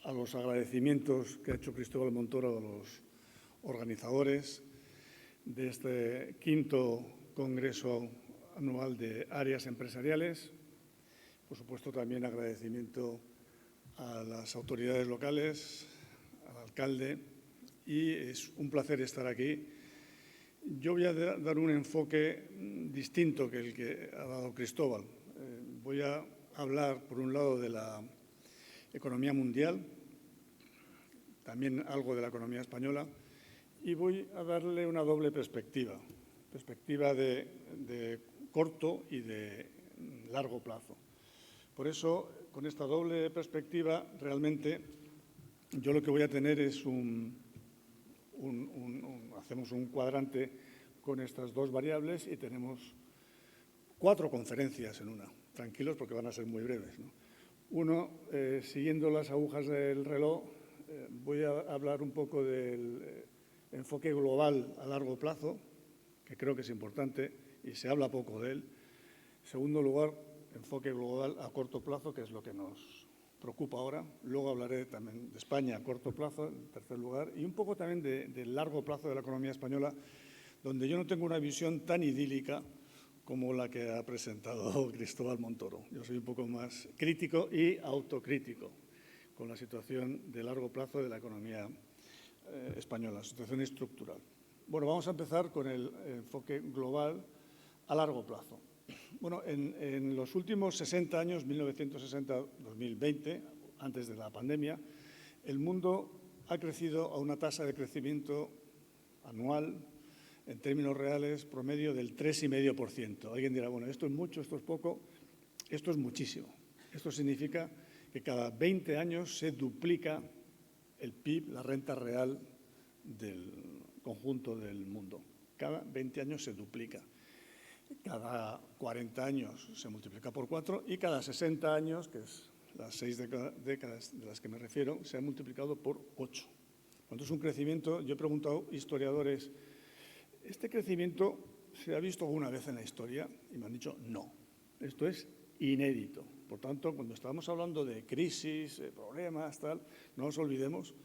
a los agradecimientos que ha hecho Cristóbal Montoro a los organizadores de este 5º Congreso Anual de Áreas Empresariales. Por supuesto, también agradecimiento a las autoridades locales, al alcalde, y es un placer estar aquí. Yo voy a dar un enfoque distinto que el que ha dado Cristóbal. Voy a hablar, por un lado, de la economía mundial, también algo de la economía española, y voy a darle una doble perspectiva de corto y de largo plazo. Por eso, con esta doble perspectiva, realmente yo lo que voy a tener es hacemos un cuadrante con estas dos variables y tenemos 4 conferencias en una. Tranquilos, porque van a ser muy breves, ¿no? Uno, siguiendo las agujas del reloj, voy a hablar un poco del enfoque global a largo plazo, que creo que es importante y se habla poco de él. En segundo lugar, enfoque global a corto plazo, que es lo que nos preocupa ahora. Luego hablaré también de España a corto plazo, en tercer lugar, y un poco también del largo plazo de la economía española, donde yo no tengo una visión tan idílica como la que ha presentado Cristóbal Montoro. Yo soy un poco más crítico y autocrítico con la situación de largo plazo de la economía española, situación estructural. Bueno, vamos a empezar con el enfoque global a largo plazo. Bueno, en los últimos 60 años, 1960-2020, antes de la pandemia, el mundo ha crecido a una tasa de crecimiento anual, en términos reales, promedio del 3,5%. Alguien dirá, bueno, esto es mucho, esto es poco. Esto es muchísimo. Esto significa que cada 20 años se duplica el PIB, la renta real del conjunto del mundo. Cada 20 años se duplica. Cada 40 años se multiplica por 4 y cada 60 años, que es las 6 décadas de las que me refiero, se ha multiplicado por 8. Entonces, es un crecimiento, yo he preguntado a historiadores, ¿este crecimiento se ha visto alguna vez en la historia? Y me han dicho, no, esto es inédito. Por tanto, cuando estamos hablando de crisis, problemas, tal, no nos olvidemos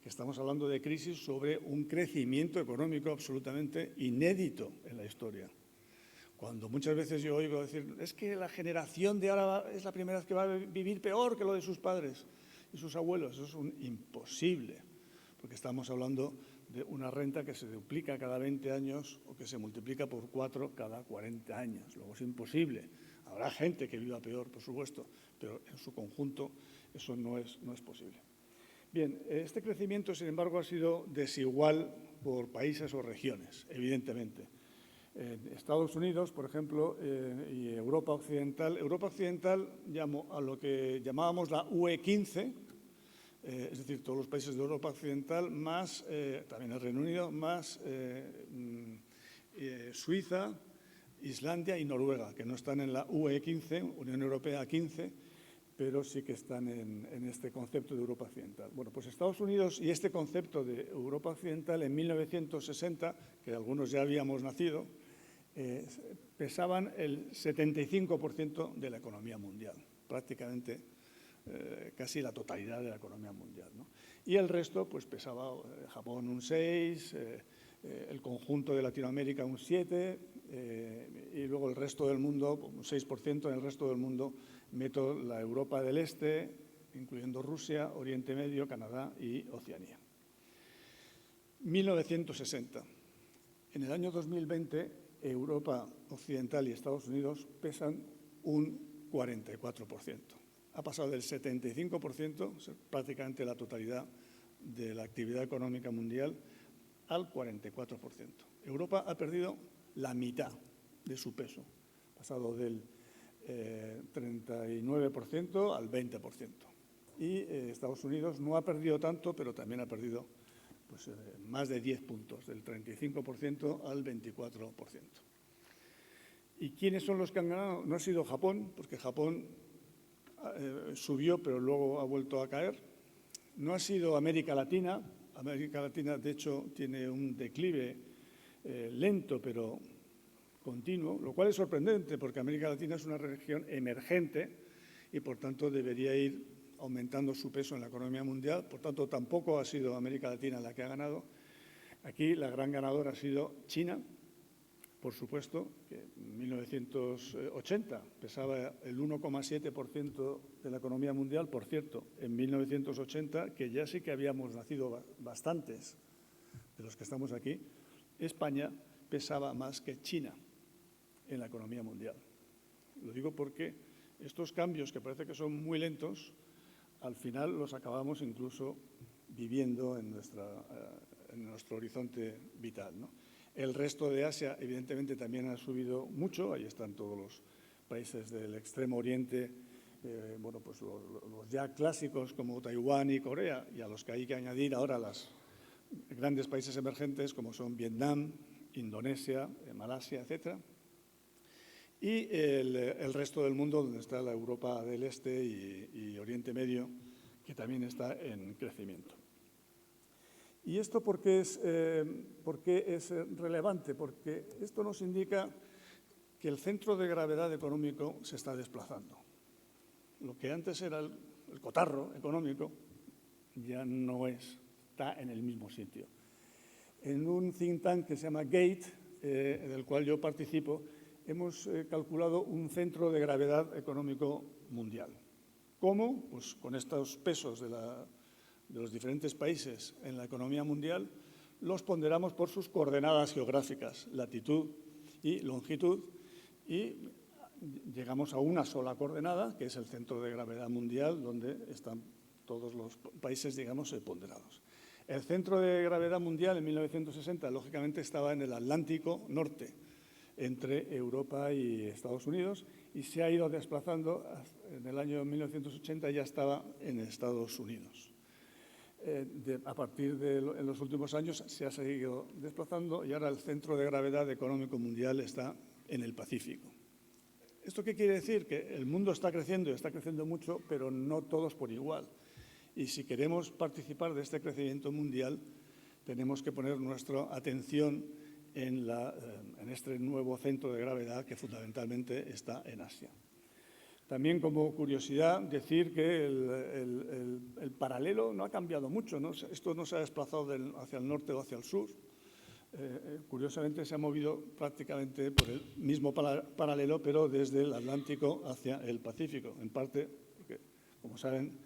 que estamos hablando de crisis sobre un crecimiento económico absolutamente inédito en la historia. Cuando muchas veces yo oigo decir, es que la generación de ahora es la primera vez que va a vivir peor que lo de sus padres y sus abuelos. Eso es un imposible, porque estamos hablando de una renta que se duplica cada 20 años o que se multiplica por 4 cada 40 años. Luego es imposible. Habrá gente que viva peor, por supuesto, pero en su conjunto eso no es posible. Bien, este crecimiento, sin embargo, ha sido desigual por países o regiones, evidentemente. En Estados Unidos, por ejemplo, y Europa Occidental llamo a lo que llamábamos la UE15, es decir, todos los países de Europa Occidental, más también el Reino Unido, más Suiza, Islandia y Noruega, que no están en la UE15, Unión Europea 15, pero sí que están en este concepto de Europa Occidental. Bueno, pues Estados Unidos y este concepto de Europa Occidental en 1960, que algunos ya habíamos nacido, pesaban el 75% de la economía mundial, prácticamente casi la totalidad de la economía mundial, ¿no? Y el resto, pues pesaba Japón un 6%, el conjunto de Latinoamérica un 7%, y luego el resto del mundo, un 6%. En el resto del mundo meto la Europa del Este, incluyendo Rusia, Oriente Medio, Canadá y Oceanía. 1960. En el año 2020, Europa Occidental y Estados Unidos pesan un 44%. Ha pasado del 75%, prácticamente la totalidad de la actividad económica mundial, al 44%. Europa ha perdido la mitad de su peso, ha pasado del 39% al 20%. Y Estados Unidos no ha perdido tanto, pero también ha perdido pues, más de 10 puntos, del 35% al 24%. ¿Y quiénes son los que han ganado? No ha sido Japón, porque Japón subió, pero luego ha vuelto a caer. No ha sido América Latina. América Latina, de hecho, tiene un declive lento, pero continuo, lo cual es sorprendente, porque América Latina es una región emergente y, por tanto, debería ir aumentando su peso en la economía mundial. Por tanto, tampoco ha sido América Latina la que ha ganado. Aquí la gran ganadora ha sido China, por supuesto, que en 1980 pesaba el 1,7% de la economía mundial. Por cierto, en 1980, que ya sí que habíamos nacido bastantes de los que estamos aquí, España pesaba más que China en la economía mundial. Lo digo porque estos cambios, que parece que son muy lentos, al final los acabamos incluso viviendo en nuestro horizonte vital, ¿no? El resto de Asia, evidentemente, también ha subido mucho. Ahí están todos los países del Extremo Oriente, bueno, pues los ya clásicos como Taiwán y Corea, y a los que hay que añadir ahora los grandes países emergentes como son Vietnam, Indonesia, Malasia, etcétera. Y el resto del mundo, donde está la Europa del Este y Oriente Medio, que también está en crecimiento. ¿Y esto por qué es relevante? Porque esto nos indica que el centro de gravedad económico se está desplazando. Lo que antes era el cotarro económico ya no está en el mismo sitio. En un think tank que se llama GATE, del cual yo participo, hemos calculado un centro de gravedad económico mundial. ¿Cómo? Pues con estos pesos de los diferentes países en la economía mundial, los ponderamos por sus coordenadas geográficas, latitud y longitud, y llegamos a una sola coordenada, que es el centro de gravedad mundial, donde están todos los países, digamos, ponderados. El centro de gravedad mundial en 1960, lógicamente, estaba en el Atlántico Norte, entre Europa y Estados Unidos, y se ha ido desplazando. En el año 1980 ya estaba en Estados Unidos. A partir de en los últimos años se ha seguido desplazando y ahora el centro de gravedad económico mundial está en el Pacífico. ¿Esto qué quiere decir? Que el mundo está creciendo y está creciendo mucho, pero no todos por igual. Y si queremos participar de este crecimiento mundial, tenemos que poner nuestra atención en este nuevo centro de gravedad que fundamentalmente está en Asia. También, como curiosidad, decir que el paralelo no ha cambiado mucho, ¿no? Esto no se ha desplazado hacia el norte o hacia el sur. Curiosamente, se ha movido prácticamente por el mismo paralelo, pero desde el Atlántico hacia el Pacífico. En parte, porque, como saben,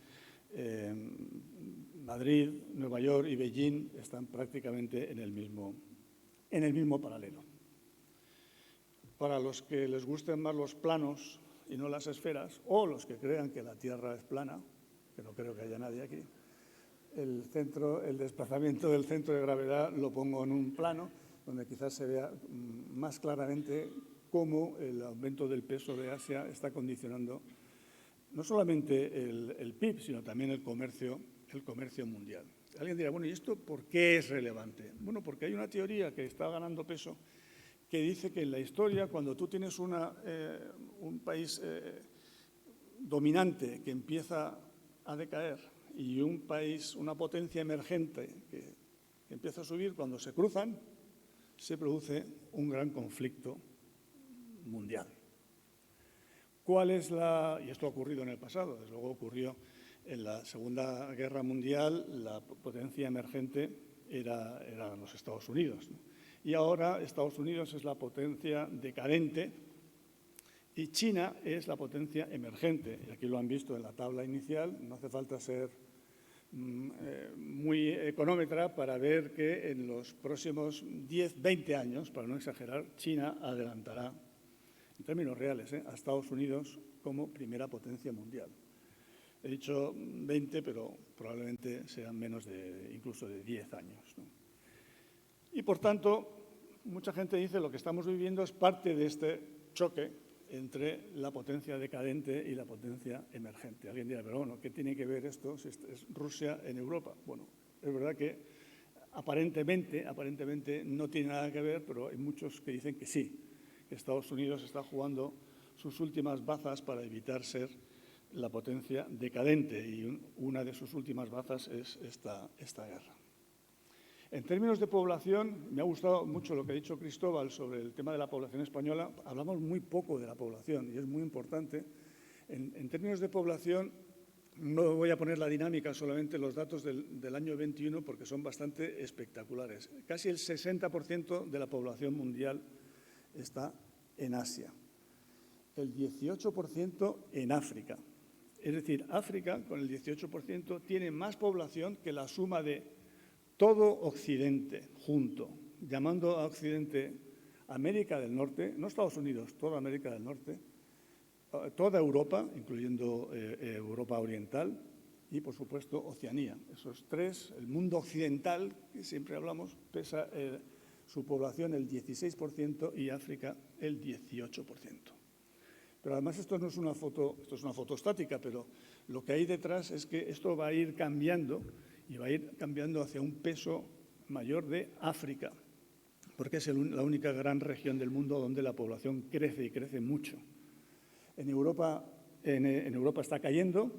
Madrid, Nueva York y Beijing están prácticamente en el mismo paralelo. Para los que les gusten más los planos y no las esferas, o los que crean que la Tierra es plana, que no creo que haya nadie aquí, el desplazamiento del centro de gravedad lo pongo en un plano donde quizás se vea más claramente cómo el aumento del peso de Asia está condicionando no solamente el PIB, sino también el comercio mundial. Alguien dirá, bueno, ¿y esto por qué es relevante? Bueno, porque hay una teoría que está ganando peso que dice que en la historia, cuando tú tienes un país dominante que empieza a decaer y un país, una potencia emergente que empieza a subir, cuando se cruzan, se produce un gran conflicto mundial. ¿Cuál es y esto ha ocurrido en el pasado, desde luego ocurrió en la Segunda Guerra Mundial, la potencia emergente eran los Estados Unidos, ¿no? Y ahora Estados Unidos es la potencia decadente y China es la potencia emergente. Y aquí lo han visto en la tabla inicial, no hace falta ser muy económetra para ver que en los próximos 10, 20 años, para no exagerar, China adelantará, en términos reales, a Estados Unidos como primera potencia mundial. He dicho 20, pero probablemente sean menos incluso de 10 años, ¿no? Y, por tanto, mucha gente dice que lo que estamos viviendo es parte de este choque entre la potencia decadente y la potencia emergente. Alguien dirá, pero bueno, ¿qué tiene que ver esto si es Rusia en Europa? Bueno, es verdad que aparentemente no tiene nada que ver, pero hay muchos que dicen que sí, que Estados Unidos está jugando sus últimas bazas para evitar ser la potencia decadente y una de sus últimas bazas es esta guerra. En términos de población, me ha gustado mucho lo que ha dicho Cristóbal sobre el tema de la población española. Hablamos muy poco de la población y es muy importante. En términos de población, No voy a poner la dinámica, solamente los datos del año 21, porque son bastante espectaculares. Casi el 60% de la población mundial está en Asia, el 18% en África. Es decir, África, con el 18%, tiene más población que la suma de todo Occidente junto, llamando a Occidente América del Norte, no Estados Unidos, toda América del Norte, toda Europa, incluyendo Europa Oriental y, por supuesto, Oceanía. Esos tres, el mundo occidental, que siempre hablamos, pesa su población el 16% y África el 18%. Pero además esto no es una foto, esto es una foto estática, pero lo que hay detrás es que esto va a ir cambiando y va a ir cambiando hacia un peso mayor de África, porque es la única gran región del mundo donde la población crece y crece mucho. En Europa está cayendo,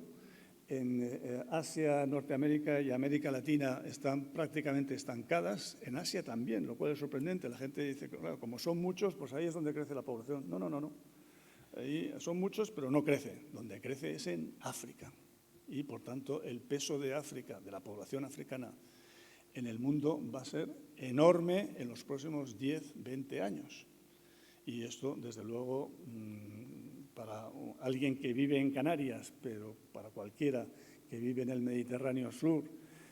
en Asia, Norteamérica y América Latina están prácticamente estancadas, en Asia también, lo cual es sorprendente. La gente dice que, claro, como son muchos, pues ahí es donde crece la población. No, no, no, no. Ahí son muchos, pero no crece. Donde crece es en África. Y, por tanto, el peso de África, de la población africana en el mundo, va a ser enorme en los próximos 10, 20 años. Y esto, desde luego, para alguien que vive en Canarias, pero para cualquiera que vive en el Mediterráneo Sur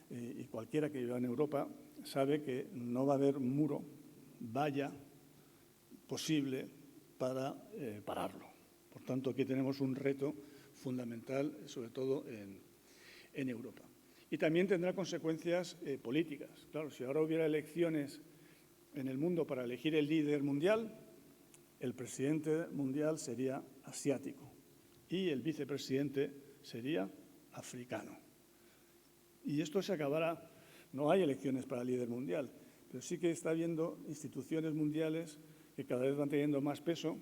y cualquiera que viva en Europa, sabe que no va a haber muro, valla posible para pararlo. Por tanto, aquí tenemos un reto fundamental, sobre todo en Europa. Y también tendrá consecuencias políticas. Claro, si ahora hubiera elecciones en el mundo para elegir el líder mundial, el presidente mundial sería asiático y el vicepresidente sería africano. Y esto se acabará. No hay elecciones para el líder mundial, pero sí que está habiendo instituciones mundiales que cada vez van teniendo más peso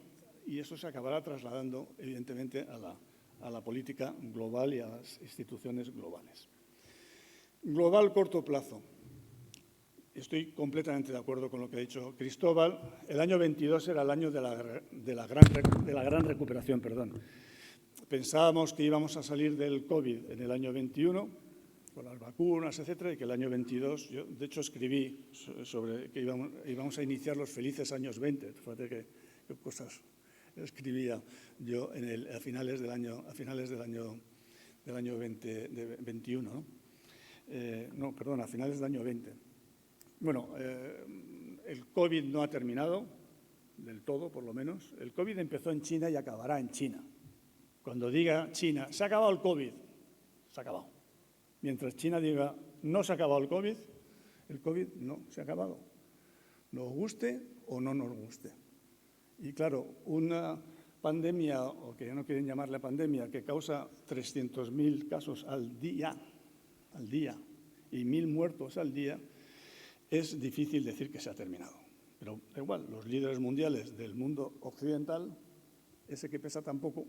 y eso se acabará trasladando, evidentemente, a la política global y a las instituciones globales. Global corto plazo. Estoy completamente de acuerdo con lo que ha dicho Cristóbal. El año 22 era el año de la gran recuperación. Pensábamos que íbamos a salir del COVID en el año 21, con las vacunas, etcétera, y que el año 22, yo de hecho escribí sobre que íbamos a iniciar los felices años 20. Fíjate qué cosas escribía yo a finales del año 21, ¿no? A finales del año 20. Bueno, el COVID no ha terminado, del todo por lo menos. El COVID empezó en China y acabará en China. Cuando diga China, se ha acabado el COVID, se ha acabado. Mientras China diga, no se ha acabado el COVID no se ha acabado. Nos guste o no nos guste. Y claro, una pandemia, o que ya no quieren llamarle pandemia, que causa 300.000 casos al día, y 1.000 muertos al día, es difícil decir que se ha terminado. Pero da igual, los líderes mundiales del mundo occidental, ese que pesa tan poco,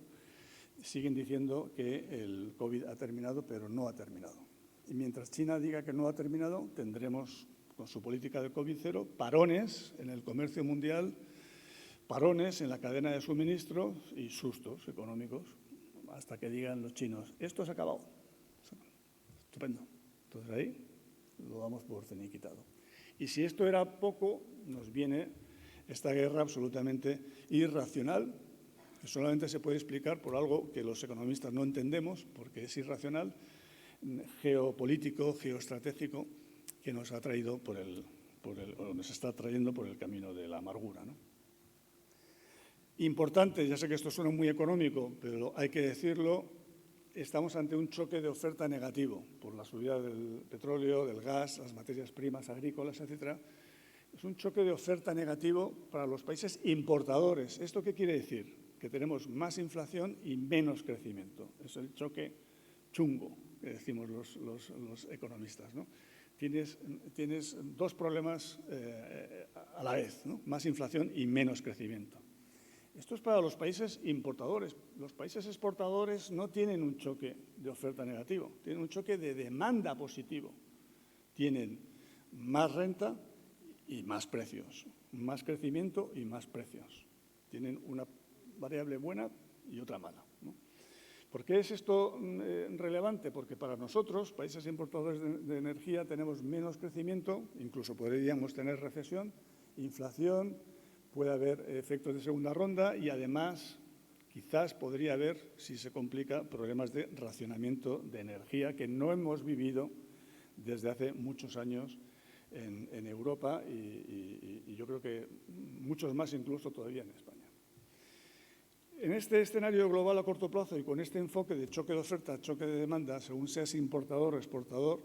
siguen diciendo que el COVID ha terminado, pero no ha terminado. Y mientras China diga que no ha terminado, tendremos, con su política de COVID cero, parones en el comercio mundial, parones en la cadena de suministro y sustos económicos, hasta que digan los chinos, esto se ha acabado. Estupendo. Entonces ahí lo damos por finiquitado. Y si esto era poco, nos viene esta guerra absolutamente irracional, que solamente se puede explicar por algo que los economistas no entendemos, porque es irracional, geopolítico, geoestratégico, que nos ha traído nos está trayendo por el camino de la amargura, ¿no? Importante, ya sé que esto suena muy económico, pero hay que decirlo, estamos ante un choque de oferta negativo por la subida del petróleo, del gas, las materias primas agrícolas, etcétera. Es un choque de oferta negativo para los países importadores. ¿Esto qué quiere decir? Que tenemos más inflación y menos crecimiento. Es el choque chungo, que decimos los economistas, ¿no? Tienes dos problemas a la vez, ¿no? Más inflación y menos crecimiento. Esto es para los países importadores. Los países exportadores no tienen un choque de oferta negativo, tienen un choque de demanda positivo. Tienen más renta y más precios, más crecimiento y más precios. Tienen una variable buena y otra mala, ¿no? ¿Por qué es esto relevante? Porque para nosotros, países importadores de energía, tenemos menos crecimiento, incluso podríamos tener recesión, inflación, puede haber efectos de segunda ronda y además quizás podría haber, si se complica, problemas de racionamiento de energía que no hemos vivido desde hace muchos años en Europa y yo creo que muchos más incluso todavía en España. En este escenario global a corto plazo y con este enfoque de choque de oferta, choque de demanda, según seas importador o exportador,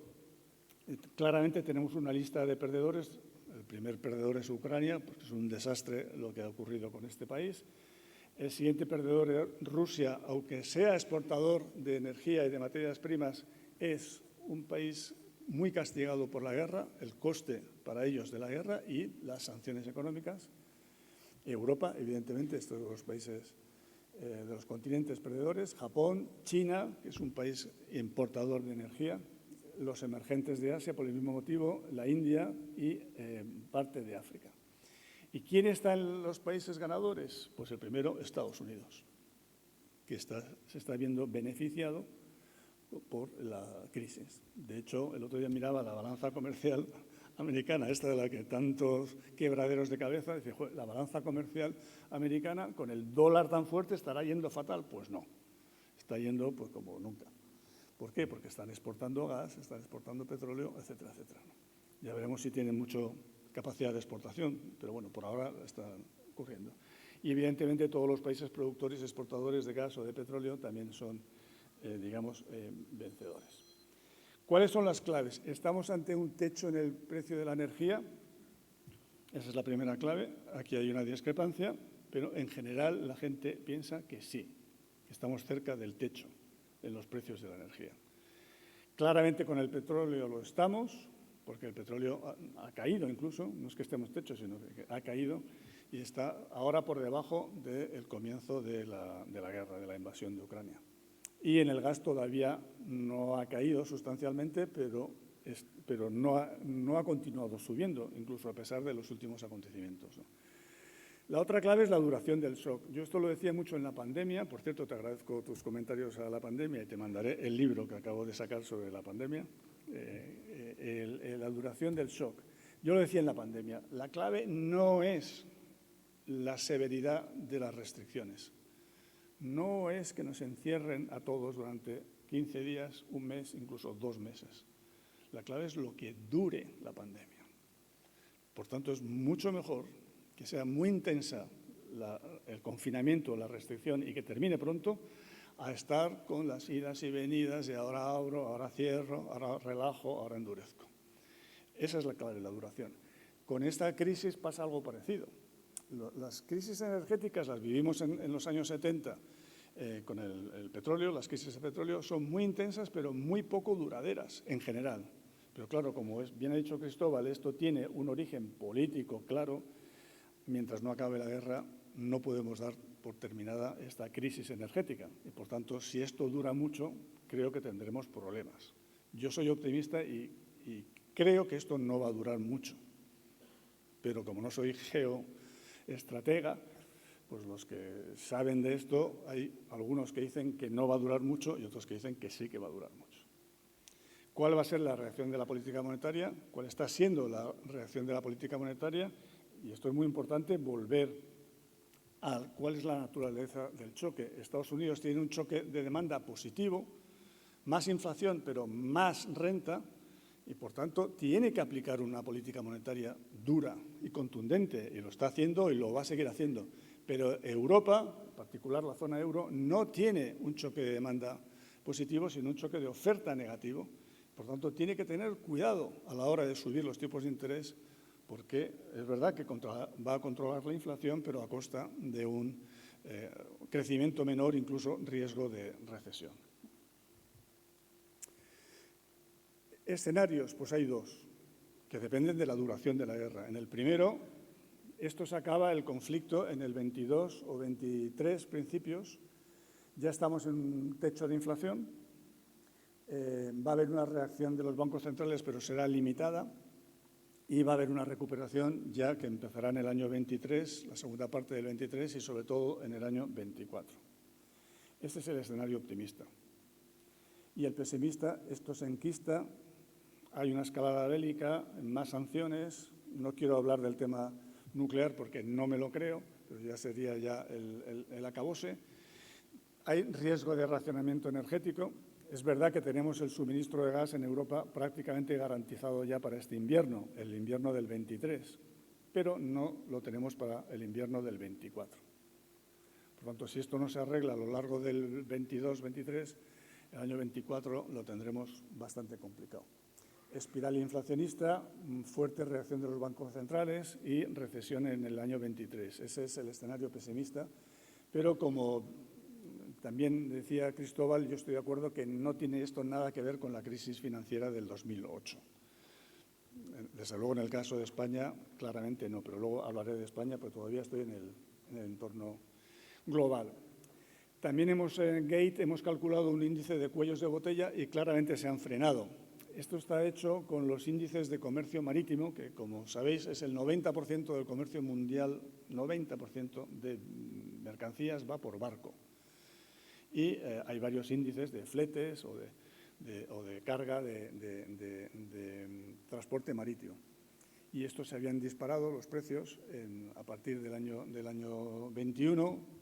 claramente tenemos una lista de perdedores. El primer perdedor es Ucrania, porque es un desastre lo que ha ocurrido con este país. El siguiente perdedor es Rusia, aunque sea exportador de energía y de materias primas, es un país muy castigado por la guerra, el coste para ellos de la guerra y las sanciones económicas. Europa, evidentemente, estos son los países de los continentes perdedores, Japón, China, que es un país importador de energía, los emergentes de Asia, por el mismo motivo, la India y parte de África. ¿Y quién está en los países ganadores? Pues el primero, Estados Unidos, que se está viendo beneficiado por la crisis. De hecho, el otro día miraba la balanza comercial americana, esta de la que tantos quebraderos de cabeza, dice, la balanza comercial americana con el dólar tan fuerte estará yendo fatal. Pues no, está yendo pues como nunca. ¿Por qué? Porque están exportando gas, están exportando petróleo, etcétera, etcétera. Ya veremos si tienen mucha capacidad de exportación, pero bueno, por ahora está ocurriendo. Y evidentemente todos los países productores y exportadores de gas o de petróleo también son, vencedores. ¿Cuáles son las claves? ¿Estamos ante un techo en el precio de la energía? Esa es la primera clave. Aquí hay una discrepancia, pero en general la gente piensa que sí, que estamos cerca del techo en los precios de la energía. Claramente con el petróleo lo estamos, porque el petróleo ha caído incluso, no es que estemos techo, sino que ha caído y está ahora por debajo del comienzo de la guerra, de la invasión de Ucrania. Y en el gas todavía no ha caído sustancialmente, pero no ha continuado subiendo, incluso a pesar de los últimos acontecimientos, ¿no? La otra clave es la duración del shock. Yo esto lo decía mucho en la pandemia. Por cierto, te agradezco tus comentarios a la pandemia y te mandaré el libro que acabo de sacar sobre la pandemia. La duración del shock. Yo lo decía en la pandemia. La clave no es la severidad de las restricciones. No es que nos encierren a todos durante 15 días, un mes, incluso 2 meses. La clave es lo que dure la pandemia. Por tanto, es mucho mejor que sea muy intensa el confinamiento, la restricción y que termine pronto, a estar con las idas y venidas de ahora abro, ahora cierro, ahora relajo, ahora endurezco. Esa es la clave de la duración. Con esta crisis pasa algo parecido. Las crisis energéticas las vivimos en los años 70 con el petróleo. Las crisis de petróleo son muy intensas, pero muy poco duraderas en general. Pero claro, como bien ha dicho Cristóbal, esto tiene un origen político claro. Mientras no acabe la guerra, no podemos dar por terminada esta crisis energética. Y, por tanto, si esto dura mucho, creo que tendremos problemas. Yo soy optimista y creo que esto no va a durar mucho. Pero como no soy geoestratega, pues los que saben de esto, hay algunos que dicen que no va a durar mucho y otros que dicen que sí que va a durar mucho. ¿Cuál va a ser la reacción de la política monetaria? ¿Cuál está siendo la reacción de la política monetaria? Y esto es muy importante, volver a cuál es la naturaleza del choque. Estados Unidos tiene un choque de demanda positivo, más inflación, pero más renta, y por tanto tiene que aplicar una política monetaria dura y contundente, y lo está haciendo y lo va a seguir haciendo. Pero Europa, en particular la zona euro, no tiene un choque de demanda positivo, sino un choque de oferta negativo. Por tanto, tiene que tener cuidado a la hora de subir los tipos de interés, porque es verdad que va a controlar la inflación, pero a costa de un crecimiento menor, incluso riesgo de recesión. Escenarios, pues hay dos, que dependen de la duración de la guerra. En el primero, esto se acaba el conflicto en el 22 o 23 principios, ya estamos en un techo de inflación, va a haber una reacción de los bancos centrales, pero será limitada, y va a haber una recuperación ya que empezará en el año 23, la segunda parte del 23 y sobre todo en el año 24. Este es el escenario optimista. Y el pesimista, esto se enquista, hay una escalada bélica, más sanciones. No quiero hablar del tema nuclear porque no me lo creo, pero ya sería el acabose. Hay riesgo de racionamiento energético. Es verdad que tenemos el suministro de gas en Europa prácticamente garantizado ya para este invierno, el invierno del 23, pero no lo tenemos para el invierno del 24. Por tanto, si esto no se arregla a lo largo del 22-23, el año 24 lo tendremos bastante complicado. Espiral inflacionista, fuerte reacción de los bancos centrales y recesión en el año 23. Ese es el escenario pesimista, pero como también decía Cristóbal, yo estoy de acuerdo que no tiene esto nada que ver con la crisis financiera del 2008. Desde luego, en el caso de España, claramente no, pero luego hablaré de España, porque todavía estoy en el entorno global. También hemos calculado un índice de cuellos de botella y claramente se han frenado. Esto está hecho con los índices de comercio marítimo, que, como sabéis, es el 90% del comercio mundial, 90% de mercancías va por barco. Y hay varios índices de fletes o de carga de transporte marítimo. Y estos se habían disparado los precios a partir del año 21,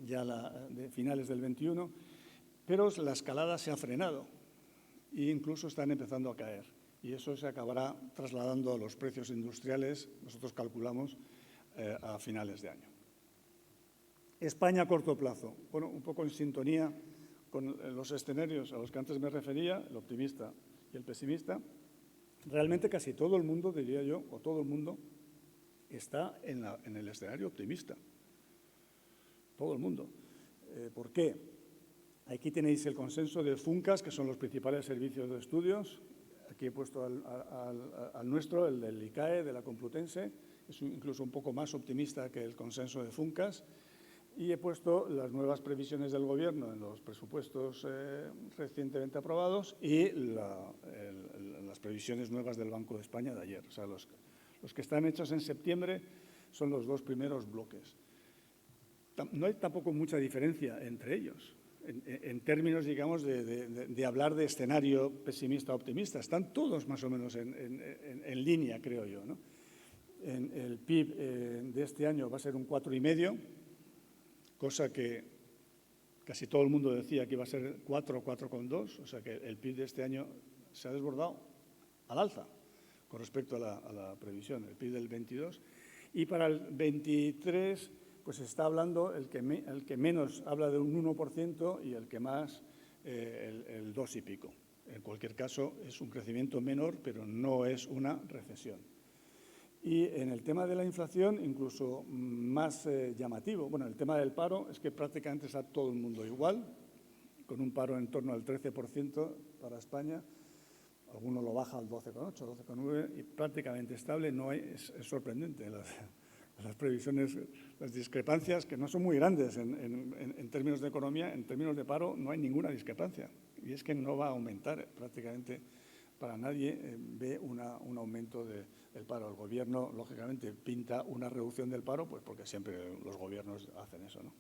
ya de finales del 21, pero la escalada se ha frenado e incluso están empezando a caer. Y eso se acabará trasladando a los precios industriales, nosotros calculamos, a finales de año. España a corto plazo. Bueno, un poco en sintonía con los escenarios a los que antes me refería, el optimista y el pesimista. Realmente casi todo el mundo, diría yo, o todo el mundo, está en el escenario optimista. Todo el mundo. ¿Por qué? Aquí tenéis el consenso de FUNCAS, que son los principales servicios de estudios. Aquí he puesto al nuestro, el del ICAE, de la Complutense. Es incluso un poco más optimista que el consenso de FUNCAS. Y he puesto las nuevas previsiones del Gobierno en los presupuestos recientemente aprobados y las previsiones nuevas del Banco de España de ayer. O sea, los que están hechos en septiembre son los dos primeros bloques. No hay tampoco mucha diferencia entre ellos, en términos, digamos, de hablar de escenario pesimista-optimista. Están todos más o menos en línea, creo yo, ¿no? El PIB de este año va a ser un 4,5%, cosa que casi todo el mundo decía que iba a ser 4 o 4,2%, o sea que el PIB de este año se ha desbordado al alza con respecto a la previsión, el PIB del 22. Y para el 23, pues se está hablando, el que menos habla de un 1% y el que más el 2 y pico. En cualquier caso, es un crecimiento menor, pero no es una recesión. Y en el tema de la inflación, incluso más llamativo. Bueno, el tema del paro es que prácticamente está todo el mundo igual, con un paro en torno al 13% para España. Alguno lo baja al 12,8, 12,9 y prácticamente estable. No hay, es sorprendente las previsiones, las discrepancias, que no son muy grandes en términos de economía. En términos de paro no hay ninguna discrepancia. Y es que no va a aumentar prácticamente. Para nadie ve un aumento del paro. El Gobierno, lógicamente, pinta una reducción del paro, pues porque siempre los gobiernos hacen eso, ¿no?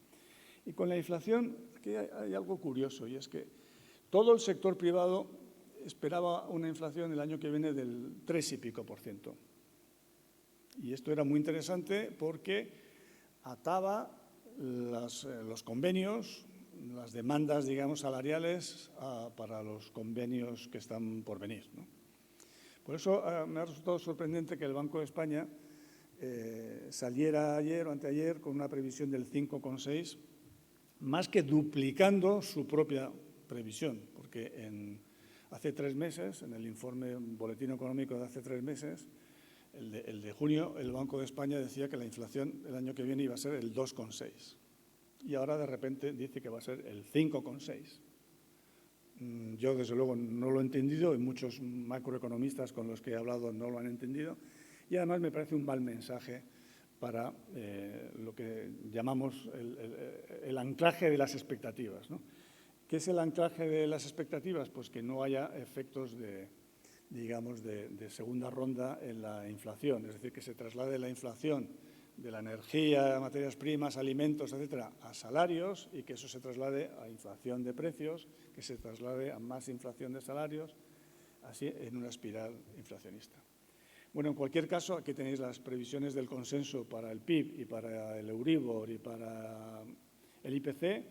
Y con la inflación, aquí hay algo curioso, y es que todo el sector privado esperaba una inflación el año que viene del 3 y pico %. Y esto era muy interesante porque ataba los convenios, las demandas, digamos, salariales para los convenios que están por venir, ¿no? Por eso me ha resultado sorprendente que el Banco de España saliera ayer o anteayer con una previsión del 5,6, más que duplicando su propia previsión, porque hace 3 meses, en el informe Boletín Económico de hace 3 meses, el de junio, el Banco de España decía que la inflación el año que viene iba a ser el 2,6. Y ahora, de repente, dice que va a ser el 5,6. Yo, desde luego, no lo he entendido y muchos macroeconomistas con los que he hablado no lo han entendido. Y, además, me parece un mal mensaje para lo que llamamos el anclaje de las expectativas, ¿no? ¿Qué es el anclaje de las expectativas? Pues que no haya efectos de segunda ronda en la inflación. Es decir, que se traslade la inflación de la energía, materias primas, alimentos, etcétera, a salarios y que eso se traslade a inflación de precios, que se traslade a más inflación de salarios, así en una espiral inflacionista. Bueno, en cualquier caso, aquí tenéis las previsiones del consenso para el PIB y para el Euribor y para el IPC.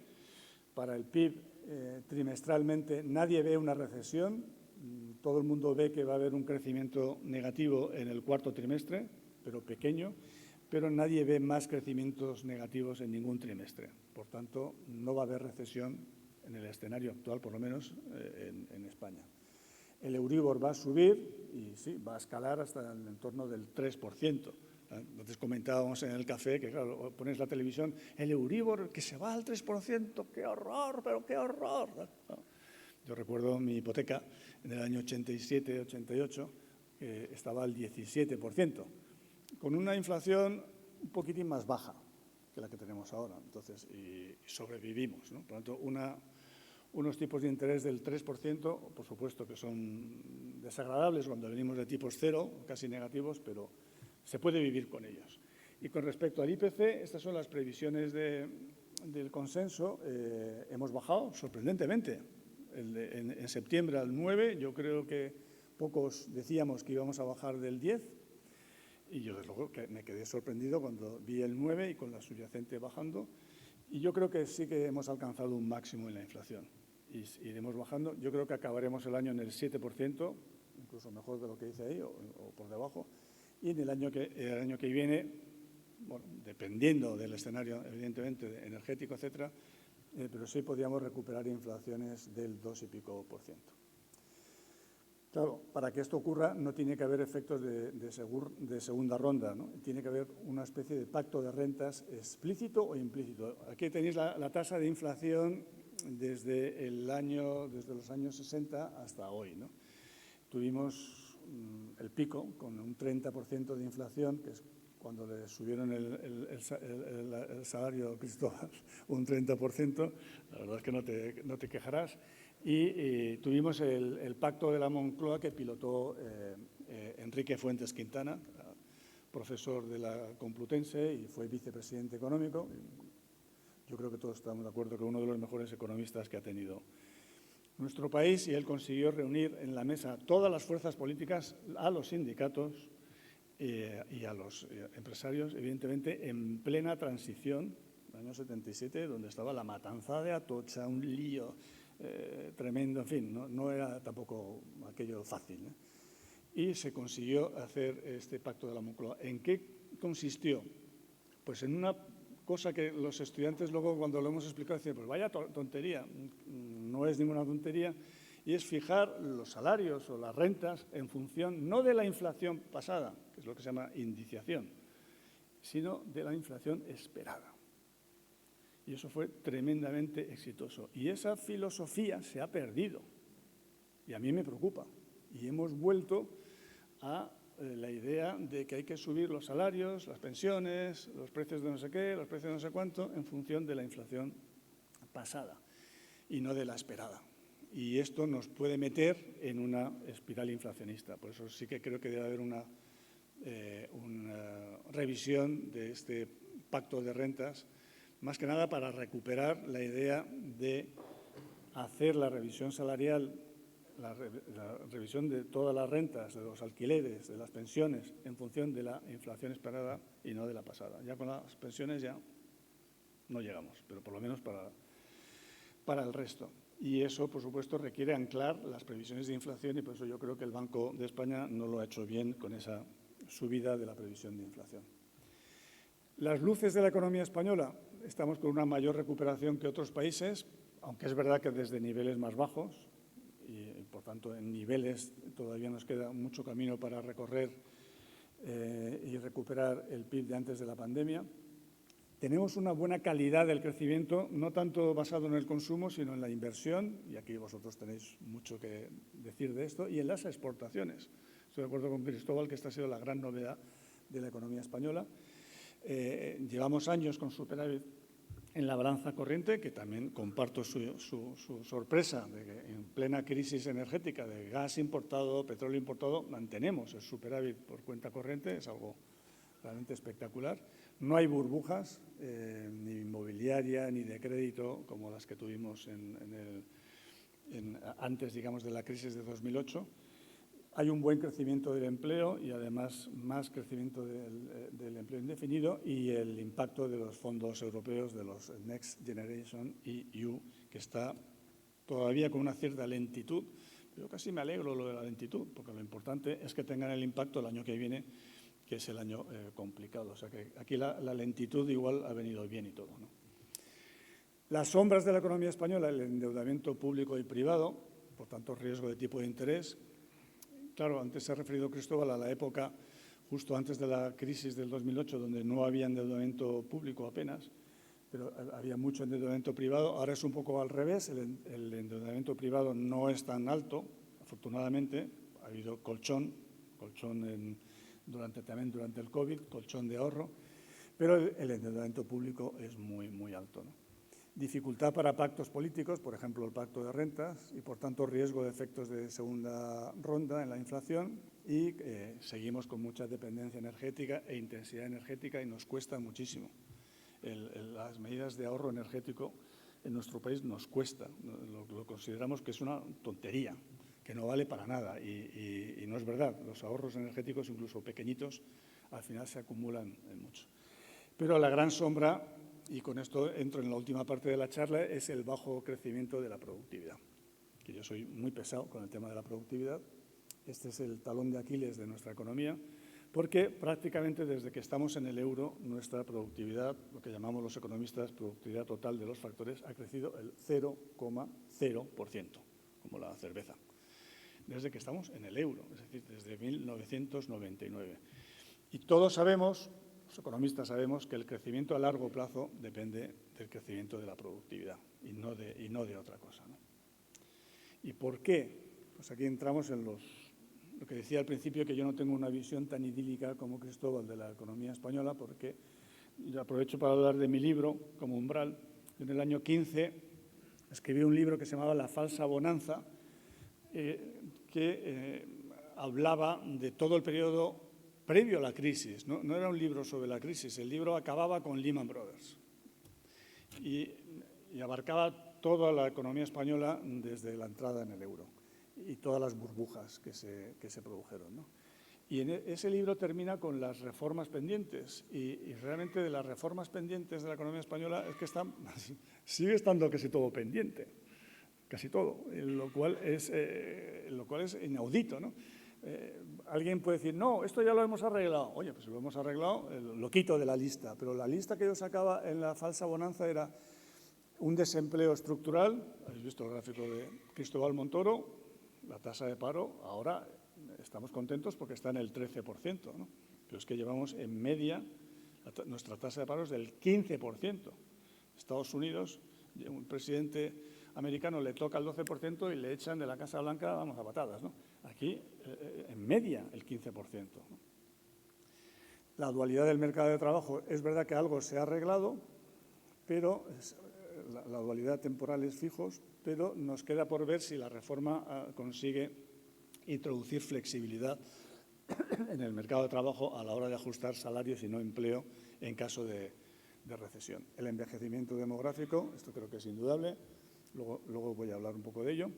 Para el PIB, trimestralmente, nadie ve una recesión. Todo el mundo ve que va a haber un crecimiento negativo en el cuarto trimestre, pero pequeño, pero nadie ve más crecimientos negativos en ningún trimestre. Por tanto, no va a haber recesión en el escenario actual, por lo menos en España. El Euribor va a subir y sí, va a escalar hasta el entorno del 3%. Entonces comentábamos en el café que, claro, pones la televisión, el Euribor que se va al 3%, ¡qué horror, pero qué horror! Yo recuerdo mi hipoteca en el año 87-88, que estaba al 17%, con una inflación un poquitín más baja que la que tenemos ahora. Entonces, y sobrevivimos, ¿no? Por lo tanto, unos tipos de interés del 3%, por supuesto que son desagradables cuando venimos de tipos cero, casi negativos, pero se puede vivir con ellos. Y con respecto al IPC, estas son las previsiones del consenso. Hemos bajado sorprendentemente. En septiembre al 9, yo creo que pocos decíamos que íbamos a bajar del 10, y yo desde luego que me quedé sorprendido cuando vi el 9 y con la subyacente bajando. Y yo creo que sí que hemos alcanzado un máximo en la inflación. Y iremos bajando. Yo creo que acabaremos el año en el 7%, incluso mejor de lo que dice ahí, o por debajo. Y en el año que viene, bueno, dependiendo del escenario, evidentemente, energético, etcétera, pero sí podríamos recuperar inflaciones del 2 y pico %. Claro, para que esto ocurra no tiene que haber efectos de segunda ronda, ¿no? Tiene que haber una especie de pacto de rentas explícito o implícito. Aquí tenéis la tasa de inflación desde los años 60 hasta hoy, ¿no? Tuvimos el pico con un 30% de inflación, que es cuando le subieron el salario a Cristóbal un 30%, la verdad es que no te quejarás. Y tuvimos el pacto de la Moncloa que pilotó Enrique Fuentes Quintana, profesor de la Complutense y fue vicepresidente económico. Yo creo que todos estamos de acuerdo que uno de los mejores economistas que ha tenido nuestro país, y él consiguió reunir en la mesa todas las fuerzas políticas, a los sindicatos y a los empresarios, evidentemente en plena transición, en el año 77, donde estaba la matanza de Atocha, un lío tremendo, en fin, no era tampoco aquello fácil, ¿eh? Y se consiguió hacer este pacto de la Moncloa. ¿En qué consistió? Pues en una cosa que los estudiantes luego cuando lo hemos explicado decían, pues vaya tontería, no es ninguna tontería, y es fijar los salarios o las rentas en función no de la inflación pasada, que es lo que se llama indiciación, sino de la inflación esperada. Y eso fue tremendamente exitoso. Y esa filosofía se ha perdido. Y a mí me preocupa. Y hemos vuelto a la idea de que hay que subir los salarios, las pensiones, los precios de no sé qué, los precios de no sé cuánto, en función de la inflación pasada y no de la esperada. Y esto nos puede meter en una espiral inflacionista. Por eso sí que creo que debe haber una revisión de este pacto de rentas, más que nada para recuperar la idea de hacer la revisión salarial, la revisión de todas las rentas, de los alquileres, de las pensiones, en función de la inflación esperada y no de la pasada. Ya con las pensiones ya no llegamos, pero por lo menos para el resto. Y eso, por supuesto, requiere anclar las previsiones de inflación y por eso yo creo que el Banco de España no lo ha hecho bien con esa subida de la previsión de inflación. Las luces de la economía española, estamos con una mayor recuperación que otros países, aunque es verdad que desde niveles más bajos y, por tanto, en niveles todavía nos queda mucho camino para recorrer y recuperar el PIB de antes de la pandemia. Tenemos una buena calidad del crecimiento, no tanto basado en el consumo, sino en la inversión, y aquí vosotros tenéis mucho que decir de esto, y en las exportaciones. Estoy de acuerdo con Cristóbal que esta ha sido la gran novedad de la economía española. Llevamos años con superávit en la balanza corriente, que también comparto su sorpresa de que en plena crisis energética de gas importado, petróleo importado, mantenemos el superávit por cuenta corriente, es algo realmente espectacular. No hay burbujas, ni inmobiliaria ni de crédito, como las que tuvimos antes, digamos, de la crisis de 2008. Hay un buen crecimiento del empleo y, además, más crecimiento del empleo indefinido y el impacto de los fondos europeos, de los Next Generation EU, que está todavía con una cierta lentitud. Yo casi me alegro lo de la lentitud, porque lo importante es que tengan el impacto el año que viene, que es el año complicado. O sea que aquí la lentitud igual ha venido bien y todo, ¿no? Las sombras de la economía española, el endeudamiento público y privado, por tanto, riesgo de tipo de interés. Claro, antes se ha referido Cristóbal a la época justo antes de la crisis del 2008, donde no había endeudamiento público apenas, pero había mucho endeudamiento privado. Ahora es un poco al revés, el endeudamiento privado no es tan alto, afortunadamente. Ha habido colchón también durante el COVID, colchón de ahorro, pero el endeudamiento público es muy, muy alto, ¿no? Dificultad para pactos políticos, por ejemplo, el pacto de rentas, y, por tanto, riesgo de efectos de segunda ronda en la inflación, y seguimos con mucha dependencia energética e intensidad energética, y nos cuesta muchísimo. Las medidas de ahorro energético en nuestro país nos cuesta. Lo consideramos que es una tontería, que no vale para nada, y no es verdad. Los ahorros energéticos, incluso pequeñitos, al final se acumulan mucho. Pero la gran sombra, y con esto entro en la última parte de la charla, es el bajo crecimiento de la productividad. Que yo soy muy pesado con el tema de la productividad. Este es el talón de Aquiles de nuestra economía, porque prácticamente desde que estamos en el euro, nuestra productividad, lo que llamamos los economistas productividad total de los factores, ha crecido el 0,0%, como la cerveza, desde que estamos en el euro, es decir, desde 1999. Y todos sabemos, los economistas sabemos, que el crecimiento a largo plazo depende del crecimiento de la productividad y no de otra cosa, ¿no? ¿Y por qué? Pues aquí entramos en lo que decía al principio, que yo no tengo una visión tan idílica como Cristóbal de la economía española, porque yo aprovecho para hablar de mi libro, Como umbral. En el año 15 escribí un libro que se llamaba La falsa bonanza, que hablaba de todo el periodo previo a la crisis. No era un libro sobre la crisis, el libro acababa con Lehman Brothers y abarcaba toda la economía española desde la entrada en el euro y todas las burbujas que se produjeron, ¿no? Y en ese libro termina con las reformas pendientes, y realmente de las reformas pendientes de la economía española es que sigue estando casi todo pendiente, casi todo, lo cual es inaudito, ¿no? Alguien puede decir, no, esto ya lo hemos arreglado. Oye, pues si lo hemos arreglado, lo quito de la lista. Pero la lista que yo sacaba en la falsa bonanza era un desempleo estructural. Habéis visto el gráfico de Cristóbal Montoro, la tasa de paro. Ahora estamos contentos porque está en el 13%, ¿no? Pero es que llevamos en media, nuestra tasa de paro es del 15%. Estados Unidos, un presidente americano le toca el 12% y le echan de la Casa Blanca, vamos, a patadas, ¿no? Aquí, en media, el 15%, ¿no? La dualidad del mercado de trabajo, es verdad que algo se ha arreglado, pero la dualidad temporal es fijos, pero nos queda por ver si la reforma consigue introducir flexibilidad en el mercado de trabajo a la hora de ajustar salarios y no empleo en caso de recesión. El envejecimiento demográfico, esto creo que es indudable, luego voy a hablar un poco de ello.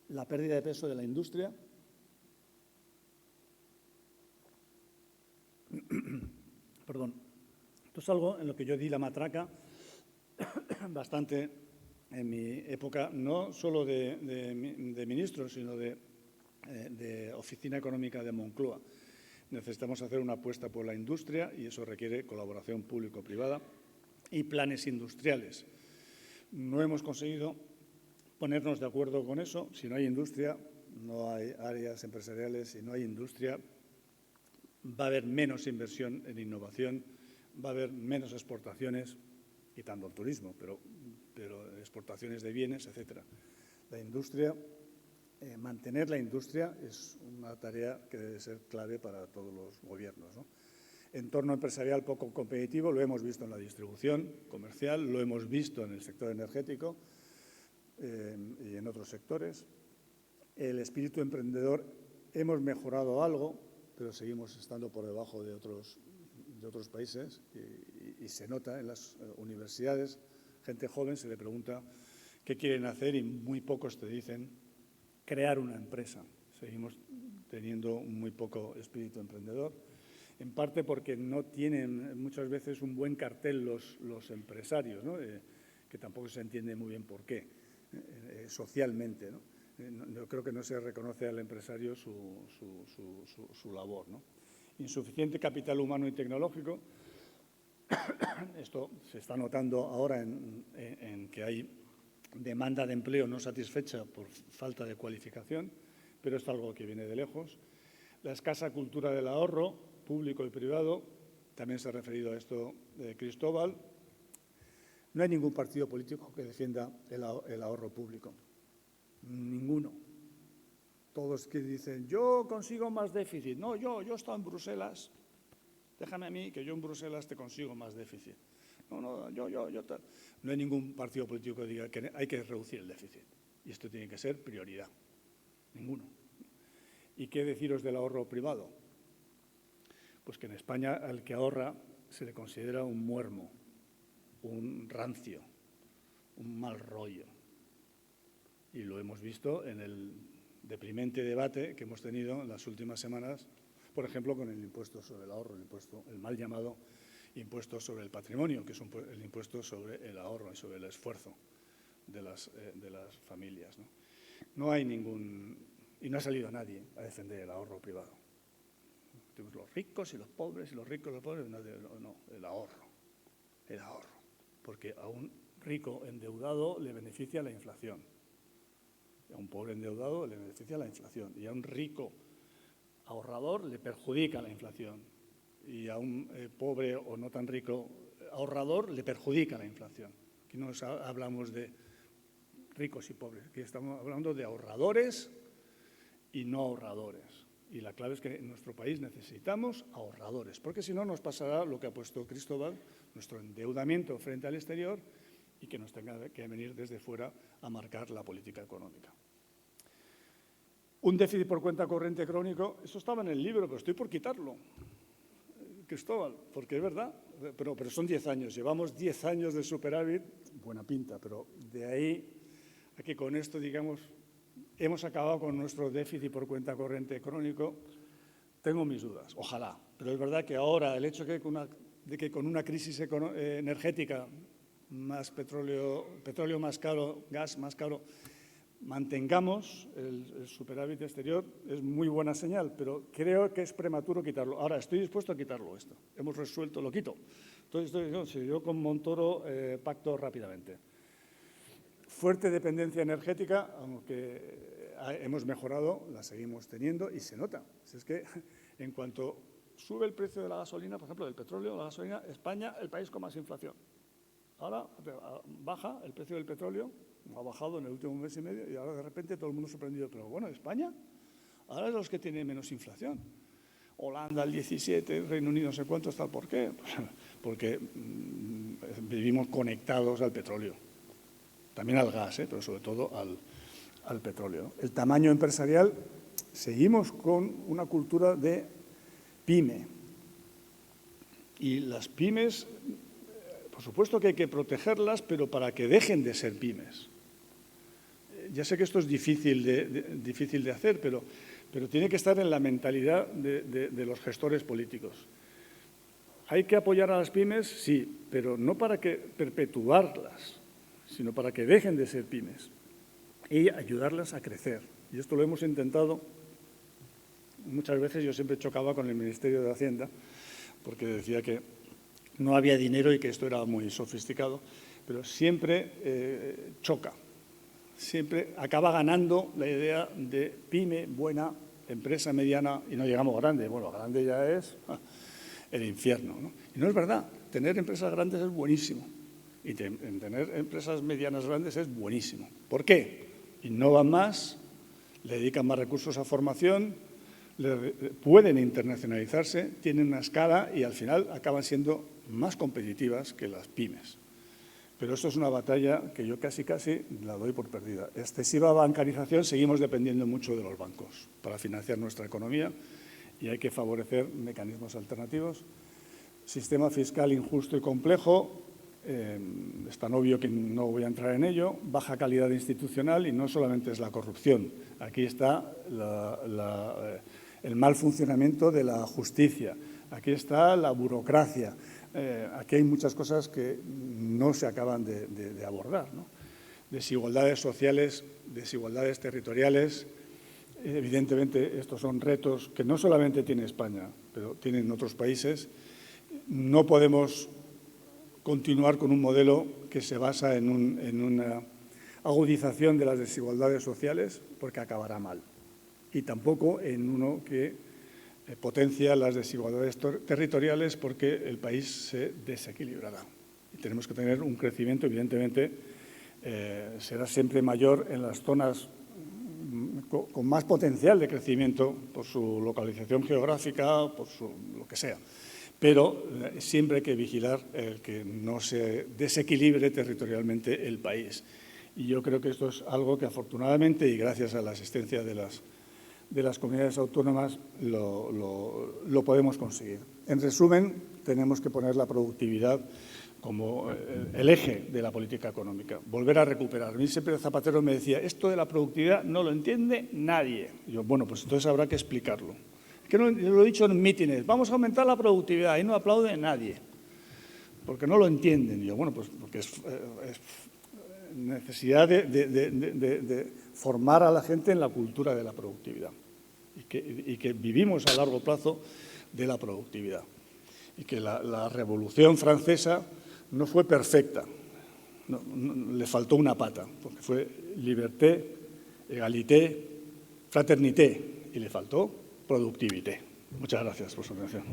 La pérdida de peso de la industria. Perdón. Esto es algo en lo que yo di la matraca bastante en mi época, no solo de ministro, sino de Oficina Económica de Moncloa. Necesitamos hacer una apuesta por la industria y eso requiere colaboración público-privada y planes industriales. No hemos conseguido ponernos de acuerdo con eso. Si no hay industria, no hay áreas empresariales. Si no hay industria, va a haber menos inversión en innovación, va a haber menos exportaciones, quitando el turismo, pero exportaciones de bienes, etcétera. La industria, mantener la industria es una tarea que debe ser clave para todos los gobiernos, ¿no? Entorno empresarial poco competitivo, lo hemos visto en la distribución comercial, lo hemos visto en el sector energético y en otros sectores. El espíritu emprendedor, hemos mejorado algo, pero seguimos estando por debajo de de otros países y se nota en las universidades, gente joven se le pregunta qué quieren hacer y muy pocos te dicen crear una empresa. Seguimos teniendo muy poco espíritu emprendedor, en parte porque no tienen muchas veces un buen cartel los empresarios, ¿no? Que tampoco se entiende muy bien por qué, socialmente, ¿no? Yo creo que no se reconoce al empresario su labor, ¿no? Insuficiente capital humano y tecnológico. Esto se está notando ahora en que hay demanda de empleo no satisfecha por falta de cualificación, pero esto es algo que viene de lejos. La escasa cultura del ahorro, público y privado, también se ha referido a esto Cristóbal. No hay ningún partido político que defienda el ahorro público. Ninguno. Todos que dicen, yo consigo más déficit. No, yo he estado en Bruselas, déjame a mí que yo en Bruselas te consigo más déficit. No, yo tal. No hay ningún partido político que diga que hay que reducir el déficit. Y esto tiene que ser prioridad. Ninguno. ¿Y qué deciros del ahorro privado? Pues que en España al que ahorra se le considera un muermo, un rancio, un mal rollo. Y lo hemos visto en el deprimente debate que hemos tenido en las últimas semanas, por ejemplo, con el impuesto sobre el ahorro, el mal llamado impuesto sobre el patrimonio, que es el impuesto sobre el ahorro y sobre el esfuerzo de las familias, ¿no? No hay ningún... Y no ha salido nadie a defender el ahorro privado. Tenemos los ricos y los pobres, y los ricos y los pobres, no, el ahorro. El ahorro. Porque a un rico endeudado le beneficia la inflación. Y a un pobre endeudado le beneficia la inflación. Y a un rico ahorrador le perjudica la inflación. Y a un pobre o no tan rico ahorrador le perjudica la inflación. Aquí no hablamos de ricos y pobres, aquí estamos hablando de ahorradores y no ahorradores. Y la clave es que en nuestro país necesitamos ahorradores, porque si no nos pasará lo que ha puesto Cristóbal, nuestro endeudamiento frente al exterior y que nos tenga que venir desde fuera a marcar la política económica. Un déficit por cuenta corriente crónico, eso estaba en el libro, pero estoy por quitarlo, Cristóbal, porque es verdad, pero son 10 años, llevamos 10 años de superávit, buena pinta, pero de ahí a que con esto, digamos, hemos acabado con nuestro déficit por cuenta corriente crónico, tengo mis dudas, ojalá. Pero es verdad que ahora el hecho de que con una crisis energética, más petróleo más caro, gas más caro, mantengamos el superávit exterior, es muy buena señal, pero creo que es prematuro quitarlo. Ahora, estoy dispuesto a quitarlo esto. Hemos resuelto, lo quito. Entonces, yo con Montoro pacto rápidamente. Fuerte dependencia energética, aunque hemos mejorado, la seguimos teniendo y se nota. Es que en cuanto sube el precio de la gasolina, por ejemplo, del petróleo, la gasolina, España, el país con más inflación. Ahora baja el precio del petróleo, ha bajado en el último mes y medio y ahora de repente todo el mundo sorprendido. Pero bueno, España ahora es los que tienen menos inflación. Holanda el 17, Reino Unido no sé cuánto está. ¿Por qué? Pues porque vivimos conectados al petróleo. También al gas, pero sobre todo al petróleo. El tamaño empresarial, seguimos con una cultura de pyme. Y las pymes, por supuesto que hay que protegerlas, pero para que dejen de ser pymes. Ya sé que esto es difícil de hacer, pero tiene que estar en la mentalidad de los gestores políticos. ¿Hay que apoyar a las pymes? Sí, pero no para perpetuarlas, sino para que dejen de ser pymes y ayudarlas a crecer. Y esto lo hemos intentado muchas veces. Yo siempre chocaba con el Ministerio de Hacienda porque decía que no había dinero y que esto era muy sofisticado, pero siempre choca. Siempre acaba ganando la idea de pyme, buena, empresa mediana, y no llegamos a grande. Bueno, grande ya es el infierno, ¿no? Y no es verdad. Tener empresas grandes es buenísimo. Y tener empresas medianas grandes es buenísimo. ¿Por qué? Innovan más, le dedican más recursos a formación, pueden internacionalizarse, tienen una escala y al final acaban siendo más competitivas que las pymes. Pero esto es una batalla que yo casi la doy por perdida. Excesiva bancarización, seguimos dependiendo mucho de los bancos para financiar nuestra economía y hay que favorecer mecanismos alternativos. sistema fiscal injusto y complejo, es tan obvio que no voy a entrar en ello, baja calidad institucional y no solamente es la corrupción. Aquí está el mal funcionamiento de la justicia, aquí está la burocracia, aquí hay muchas cosas que no se acaban de abordar, ¿no? Desigualdades sociales, desigualdades territoriales. Evidentemente, estos son retos que no solamente tiene España, pero tienen otros países. No podemos continuar con un modelo que se basa en una agudización de las desigualdades sociales, porque acabará mal. Y tampoco en uno que potencia las desigualdades territoriales, porque el país se desequilibrará. Y tenemos que tener un crecimiento, evidentemente, será siempre mayor en las zonas con más potencial de crecimiento por su localización geográfica, por lo que sea. Pero siempre hay que vigilar que no se desequilibre territorialmente el país. Y yo creo que esto es algo que afortunadamente y gracias a la asistencia de las comunidades autónomas lo podemos conseguir. En resumen, tenemos que poner la productividad como el eje de la política económica, volver a recuperar. A mí siempre Zapatero me decía, esto de la productividad no lo entiende nadie. Y yo, bueno, pues entonces habrá que explicarlo. Que no, lo he dicho en mítines, vamos a aumentar la productividad y no aplaude nadie, porque no lo entienden. Y yo, bueno, pues porque es necesidad de formar a la gente en la cultura de la productividad y que vivimos a largo plazo de la productividad y que la Revolución Francesa no fue perfecta, le faltó una pata, porque fue liberté, égalité, fraternité y le faltó productivité. Muchas gracias por su atención.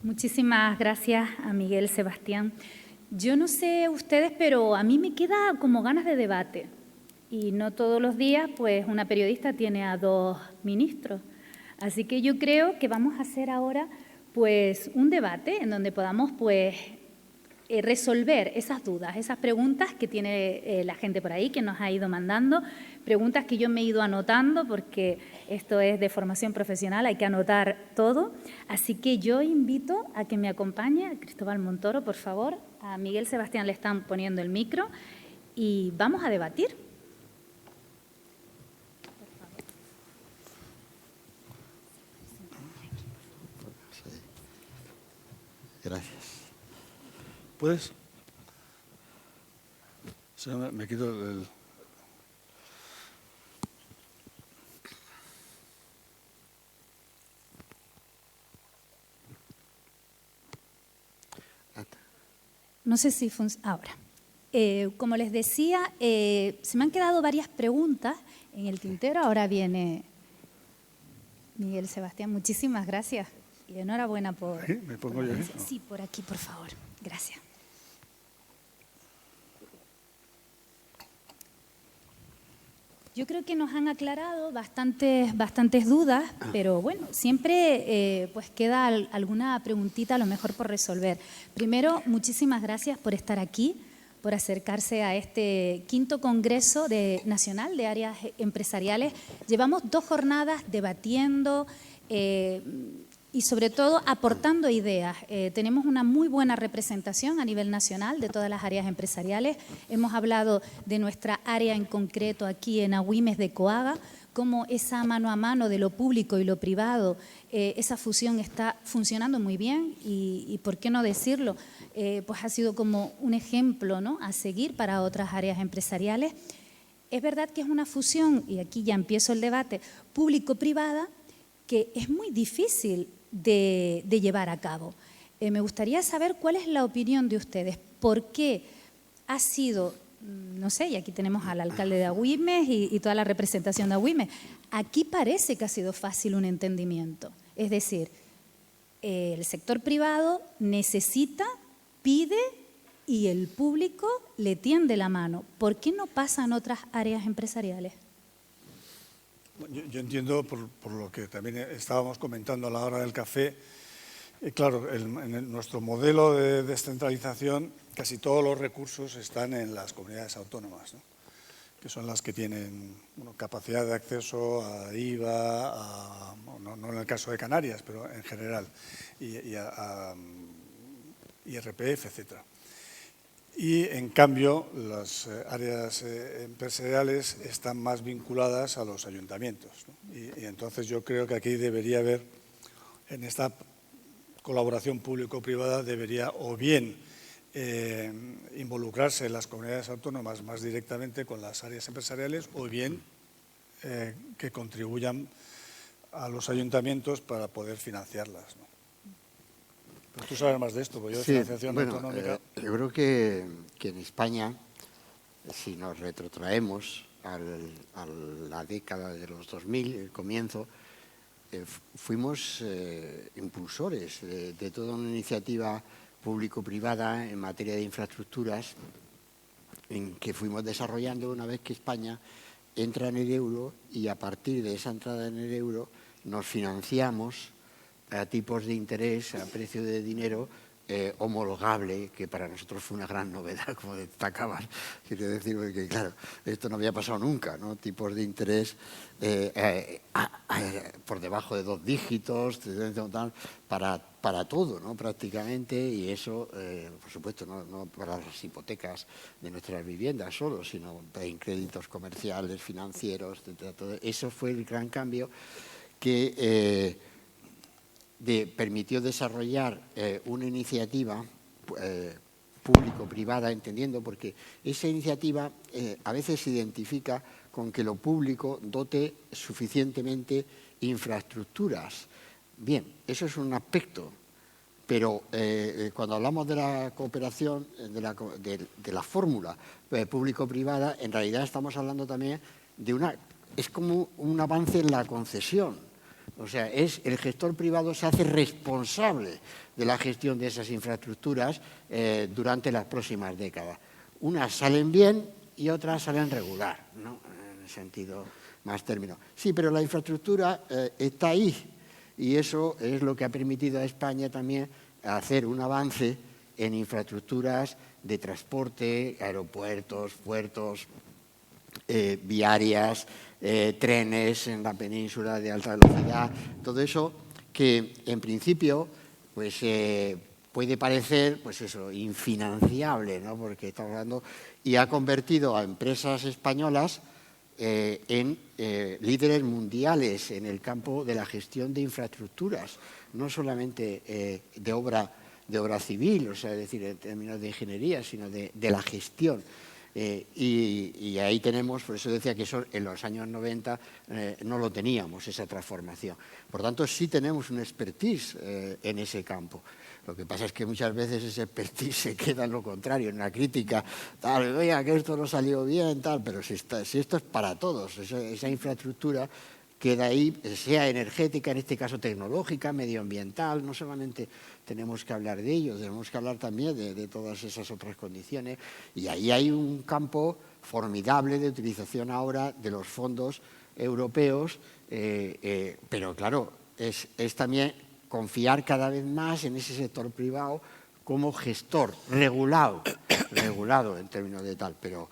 Muchísimas gracias a Miguel Sebastián. Yo no sé ustedes, pero a mí me queda como ganas de debate. Y no todos los días, pues, una periodista tiene a dos ministros. Así que yo creo que vamos a hacer ahora, pues, un debate en donde podamos, pues, resolver esas dudas, esas preguntas que tiene la gente por ahí, que nos ha ido mandando, preguntas que yo me he ido anotando porque esto es de formación profesional, hay que anotar todo. Así que yo invito a que me acompañe a Cristóbal Montoro, por favor. A Miguel Sebastián le están poniendo el micro y vamos a debatir. Gracias. ¿Puedes? Me quito el... No sé si funciona ahora. Como les decía, se me han quedado varias preguntas en el tintero. Ahora viene Miguel Sebastián. Muchísimas gracias y enhorabuena por... ¿Sí? ¿Me pongo yo? Sí, por aquí, por favor. Gracias. Yo creo que nos han aclarado bastantes dudas, pero bueno, siempre pues queda alguna preguntita a lo mejor por resolver. Primero, muchísimas gracias por estar aquí, por acercarse a este 5º Congreso Nacional de Áreas Empresariales. Llevamos 2 jornadas debatiendo y sobre todo aportando ideas. Tenemos una muy buena representación a nivel nacional de todas las áreas empresariales. Hemos hablado de nuestra área en concreto aquí en Agüimes de Coaga, cómo esa mano a mano de lo público y lo privado, esa fusión está funcionando muy bien y ¿por qué no decirlo? Pues ha sido como un ejemplo, ¿no?, a seguir para otras áreas empresariales. Es verdad que es una fusión, y aquí ya empiezo el debate, público-privada, que es muy difícil de llevar a cabo. Me gustaría saber cuál es la opinión de ustedes. ¿Por qué ha sido, no sé, y aquí tenemos al alcalde de Agüimes y toda la representación de Agüimes, aquí parece que ha sido fácil un entendimiento? Es decir, el sector privado necesita, pide y el público le tiende la mano. ¿Por qué no pasa en otras áreas empresariales? Yo entiendo, por lo que también estábamos comentando a la hora del café, Claro, en nuestro modelo de descentralización casi todos los recursos están en las comunidades autónomas, ¿no? Que son las que tienen capacidad de acceso a IVA, no en el caso de Canarias, pero en general, y a IRPF, etcétera. Y, en cambio, las áreas empresariales están más vinculadas a los ayuntamientos, ¿no? Y entonces yo creo que aquí debería haber, en esta colaboración público-privada, debería o bien involucrarse las comunidades autónomas más directamente con las áreas empresariales o bien que contribuyan a los ayuntamientos para poder financiarlas, ¿no? Pero tú sabes más de esto, porque yo de financiación autonómica... Yo creo que en España, si nos retrotraemos a la década de los 2000, el comienzo, fuimos impulsores de toda una iniciativa público-privada en materia de infraestructuras en que fuimos desarrollando una vez que España entra en el euro, y a partir de esa entrada en el euro nos financiamos a tipos de interés, a precio de dinero homologable, que para nosotros fue una gran novedad, como destacabas. Quiero decir, porque claro, esto no había pasado nunca, ¿no? Tipos de interés por debajo de 2 dígitos, para todo, ¿no? Prácticamente, y eso, por supuesto, no para las hipotecas de nuestras viviendas solo, sino en créditos comerciales, financieros, etcétera, todo. Eso fue el gran cambio que permitió desarrollar una iniciativa público-privada, entendiendo, porque esa iniciativa a veces se identifica con que lo público dote suficientemente infraestructuras. Bien, eso es un aspecto, pero cuando hablamos de la cooperación, de la fórmula público-privada, en realidad estamos hablando también es como un avance en la concesión. O sea, el gestor privado se hace responsable de la gestión de esas infraestructuras durante las próximas décadas. Unas salen bien y otras salen regular, ¿no? En el sentido más término. Sí, pero la infraestructura está ahí, y eso es lo que ha permitido a España también hacer un avance en infraestructuras de transporte, aeropuertos, puertos, viarias, trenes en la península de alta velocidad, todo eso que en principio pues puede parecer pues eso, infinanciable, ¿no? Porque estamos hablando, y ha convertido a empresas españolas en líderes mundiales en el campo de la gestión de infraestructuras, no solamente de obra civil, o sea, es decir, en términos de ingeniería, sino de la gestión. Y ahí tenemos, por eso decía que eso en los años 90 no lo teníamos, esa transformación. Por tanto, sí tenemos un expertise en ese campo. Lo que pasa es que muchas veces ese expertise se queda en lo contrario, en la crítica, tal, oiga, que esto no salió bien, tal, pero si esto es para todos, esa infraestructura queda ahí, sea energética, en este caso tecnológica, medioambiental, no solamente tenemos que hablar de ello, tenemos que hablar también de todas esas otras condiciones, y ahí hay un campo formidable de utilización ahora de los fondos europeos, pero claro, es también confiar cada vez más en ese sector privado como gestor, regulado en términos de tal, pero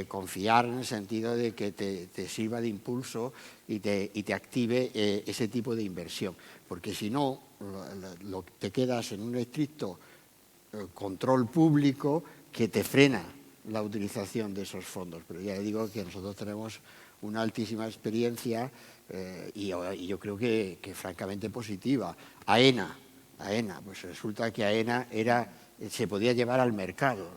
confiar en el sentido de que te sirva de impulso y te active ese tipo de inversión, porque si no, te quedas en un estricto control público que te frena la utilización de esos fondos. Pero ya digo que nosotros tenemos una altísima experiencia y yo creo que francamente positiva. AENA, pues resulta que AENA se podía llevar al mercado.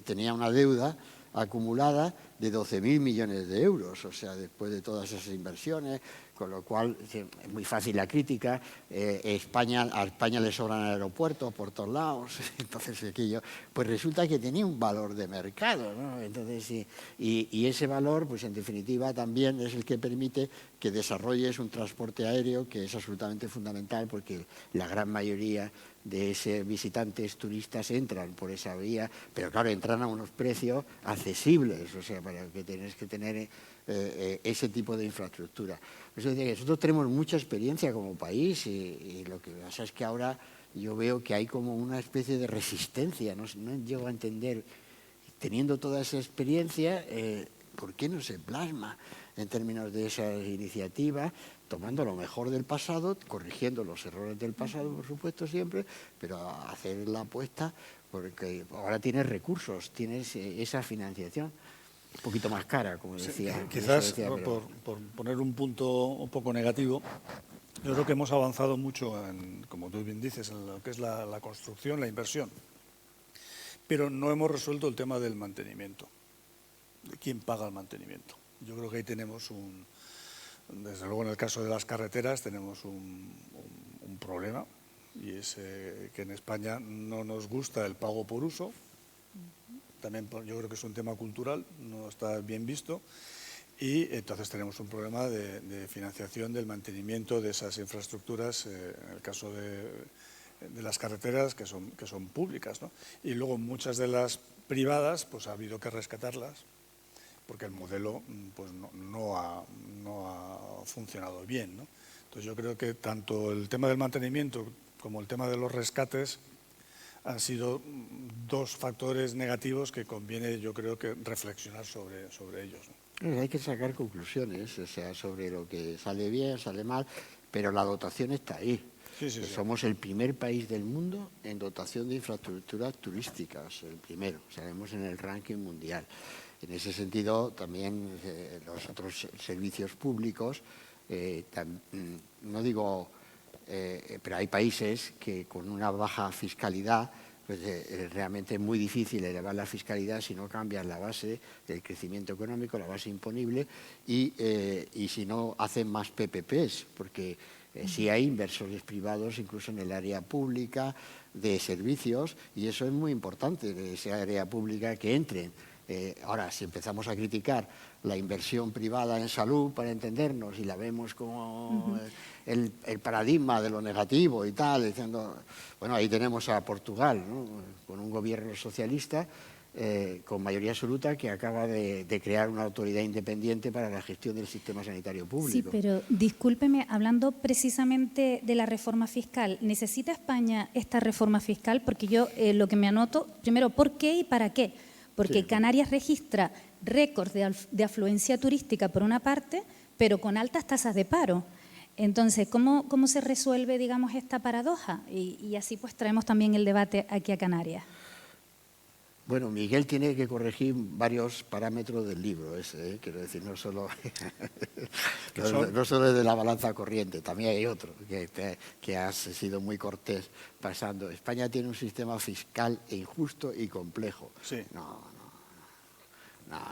Tenía una deuda acumulada de 12.000 millones de euros, o sea, después de todas esas inversiones, con lo cual es muy fácil la crítica. A España le sobran aeropuertos por todos lados, entonces aquello, pues resulta que tenía un valor de mercado, ¿no? Entonces, y ese valor, pues en definitiva también es el que permite que desarrolles un transporte aéreo que es absolutamente fundamental, porque la gran mayoría de esos visitantes turistas entran por esa vía, pero claro, entran a unos precios accesibles, o sea, para que tienes que tener ese tipo de infraestructura. Por eso decía que nosotros tenemos mucha experiencia como país y lo que pasa es que ahora yo veo que hay como una especie de resistencia, no llego a entender, teniendo toda esa experiencia, ¿por qué no se plasma en términos de esas iniciativas, tomando lo mejor del pasado, corrigiendo los errores del pasado, por supuesto, siempre, pero hacer la apuesta, porque ahora tienes recursos, tienes esa financiación, un poquito más cara, como decía. Sí, quizás, por poner un punto un poco negativo, yo creo que hemos avanzado mucho, como tú bien dices, en lo que es la construcción, la inversión, pero no hemos resuelto el tema del mantenimiento, de quién paga el mantenimiento. Yo creo que ahí tenemos desde luego en el caso de las carreteras tenemos un problema, y es que en España no nos gusta el pago por uso. También yo creo que es un tema cultural, no está bien visto, y entonces tenemos un problema de financiación del mantenimiento de esas infraestructuras, en el caso de las carreteras que son públicas, ¿no? Y luego muchas de las privadas pues ha habido que rescatarlas porque el modelo pues no ha funcionado bien, ¿no? Entonces yo creo que tanto el tema del mantenimiento como el tema de los rescates han sido dos factores negativos que conviene, yo creo, que reflexionar sobre ellos, ¿no? Hay que sacar conclusiones, o sea, sobre lo que sale bien, sale mal, pero la dotación está ahí. Sí. Somos el primer país del mundo en dotación de infraestructuras turísticas, el primero, salimos en el ranking mundial. En ese sentido, también los otros servicios públicos, no digo, pero hay países que con una baja fiscalidad, pues realmente es muy difícil elevar la fiscalidad si no cambias la base del crecimiento económico, la base imponible, y si no hacen más PPPs, porque sí hay inversores privados, incluso en el área pública, de servicios, y eso es muy importante, de esa área pública que entren. Ahora, si empezamos a criticar la inversión privada en salud, para entendernos, y la vemos como el paradigma de lo negativo y tal, diciendo, bueno, ahí tenemos a Portugal, ¿no? Con un gobierno socialista con mayoría absoluta que acaba de crear una autoridad independiente para la gestión del sistema sanitario público. Sí, pero discúlpeme, hablando precisamente de la reforma fiscal, ¿necesita España esta reforma fiscal? Porque yo lo que me anoto, primero, ¿por qué y para qué? Porque sí. Canarias registra récords de afluencia turística por una parte, pero con altas tasas de paro. Entonces, ¿cómo se resuelve, digamos, esta paradoja? Y así pues traemos también el debate aquí a Canarias. Bueno, Miguel tiene que corregir varios parámetros del libro ese, quiero decir, no solo es de la balanza corriente, también hay otro que has sido muy cortés pasando. España tiene un sistema fiscal injusto y complejo. Sí. No.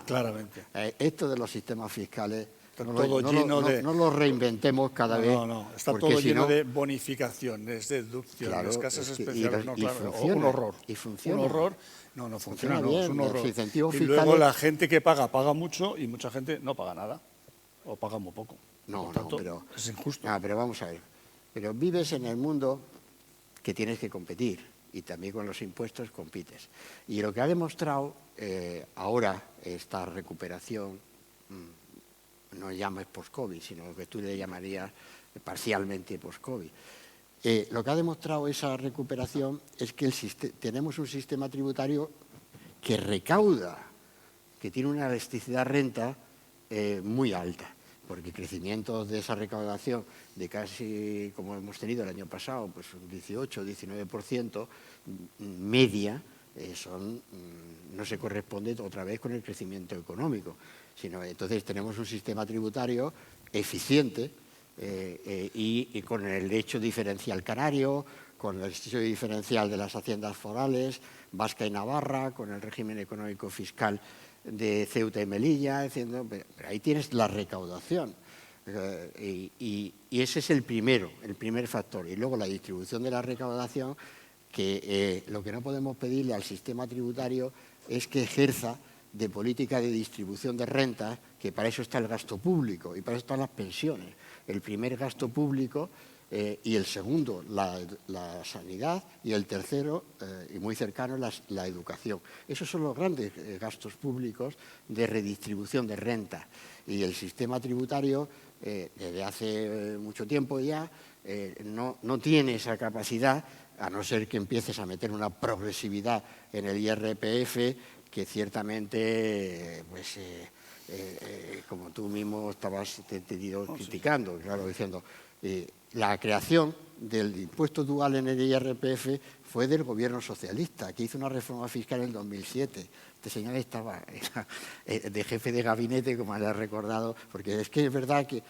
Claramente. Esto de los sistemas fiscales no lo reinventemos cada vez. No, está todo lleno de bonificaciones, deducciones, casas especiales. Funciona, un horror. Y funciona. Un horror. No funciona bien, es un horror. Y luego la gente que paga mucho y mucha gente no paga nada o paga muy poco. Pero es injusto. Pero vamos a ver. Pero vives en el mundo que tienes que competir y también con los impuestos compites. Y lo que ha demostrado ahora esta recuperación, no llames post-COVID, sino lo que tú le llamarías parcialmente post-COVID. Lo que ha demostrado esa recuperación es que tenemos un sistema tributario que recauda, que tiene una elasticidad renta muy alta, porque crecimientos de esa recaudación de casi, como hemos tenido el año pasado, pues un 18-19% media, no se corresponde otra vez con el crecimiento económico, sino entonces tenemos un sistema tributario eficiente, y con el hecho diferencial canario, con el hecho diferencial de las haciendas forales, vasca y navarra, con el régimen económico fiscal de Ceuta y Melilla, pero ahí tienes la recaudación. Y ese es el primer factor. Y luego la distribución de la recaudación, que lo que no podemos pedirle al sistema tributario es que ejerza de política de distribución de rentas, que para eso está el gasto público y para eso están las pensiones. El primer gasto público y el segundo, la sanidad, y el tercero, y muy cercano, la educación. Esos son los grandes gastos públicos de redistribución de renta. Y el sistema tributario, desde hace mucho tiempo ya, no tiene esa capacidad, a no ser que empieces a meter una progresividad en el IRPF, que ciertamente, pues, como tú mismo estabas criticando, claro, diciendo, la creación del impuesto dual en el IRPF fue del gobierno socialista, que hizo una reforma fiscal en 2007. Este señor estaba de jefe de gabinete, como le ha recordado, porque es que es verdad que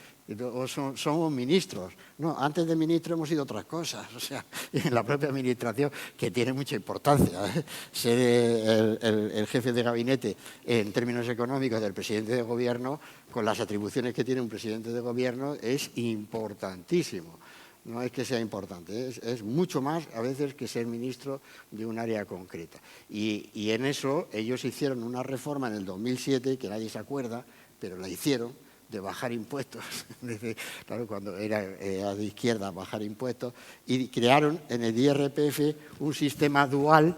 somos ministros. No, antes de ministro hemos sido otras cosas, o sea, en la propia administración, que tiene mucha importancia. Ser el jefe de gabinete en términos económicos del presidente de gobierno, con las atribuciones que tiene un presidente de gobierno, es importantísimo. No es que sea importante, es mucho más a veces que ser ministro de un área concreta. Y en eso ellos hicieron una reforma en el 2007, que nadie se acuerda, pero la hicieron, de bajar impuestos, claro, cuando era de izquierda bajar impuestos, y crearon en el IRPF un sistema dual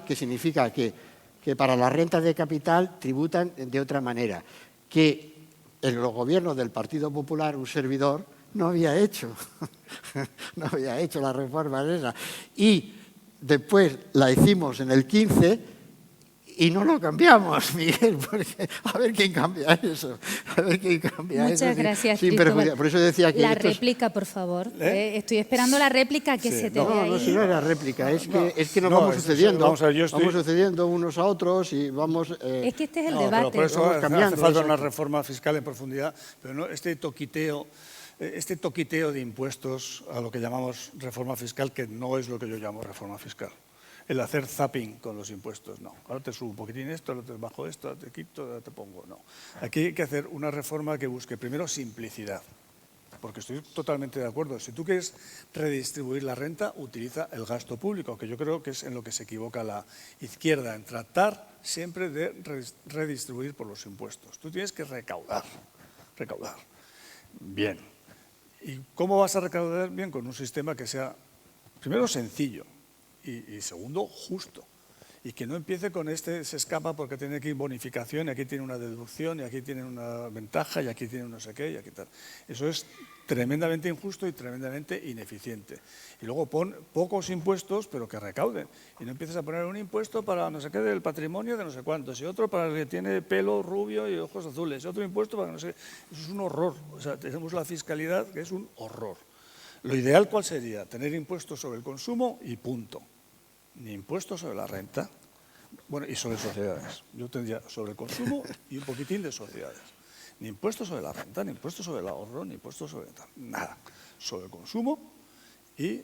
que significa que para las rentas de capital tributan de otra manera, que en los gobiernos del Partido Popular, un servidor, no había hecho la reforma esa. Y después la hicimos en el 15 y no lo cambiamos, Miguel, porque a ver quién cambia eso. Muchas gracias, Cristóbal. Por eso decía que la réplica, por favor. Estoy esperando la réplica que se te vea ahí. No, si no es la réplica, es que nos vamos sucediendo. Vamos sucediendo unos a otros y vamos... es que este es el debate. Pero por eso cambiando, hace falta una reforma fiscal en profundidad, pero no este toquiteo de impuestos a lo que llamamos reforma fiscal, que no es lo que yo llamo reforma fiscal. El hacer zapping con los impuestos, no. Ahora te subo un poquitín esto, ahora te bajo esto, ahora te quito, ahora te pongo, no. Aquí hay que hacer una reforma que busque primero simplicidad, porque estoy totalmente de acuerdo. Si tú quieres redistribuir la renta, utiliza el gasto público, que yo creo que es en lo que se equivoca la izquierda, en tratar siempre de redistribuir por los impuestos. Tú tienes que recaudar. Bien. ¿Y cómo vas a recaudar bien? Con un sistema que sea, primero, sencillo y segundo, justo. Y que no empiece con se escapa porque tiene aquí bonificación y aquí tiene una deducción y aquí tiene una ventaja y aquí tiene no sé qué y aquí tal. Eso es tremendamente injusto y tremendamente ineficiente. Y luego pon pocos impuestos, pero que recauden. Y no empieces a poner un impuesto para no sé qué del patrimonio de no sé cuántos, y otro para el que tiene pelo rubio y ojos azules, y otro impuesto para no sé qué. Eso es un horror. O sea, tenemos la fiscalidad que es un horror. Lo ideal, ¿cuál sería? Tener impuestos sobre el consumo y punto. Ni impuestos sobre la renta, bueno, y sobre sociedades. Yo tendría sobre el consumo y un poquitín de sociedades. Ni impuestos sobre la renta, ni impuestos sobre el ahorro, ni impuestos sobre nada. Sobre el consumo y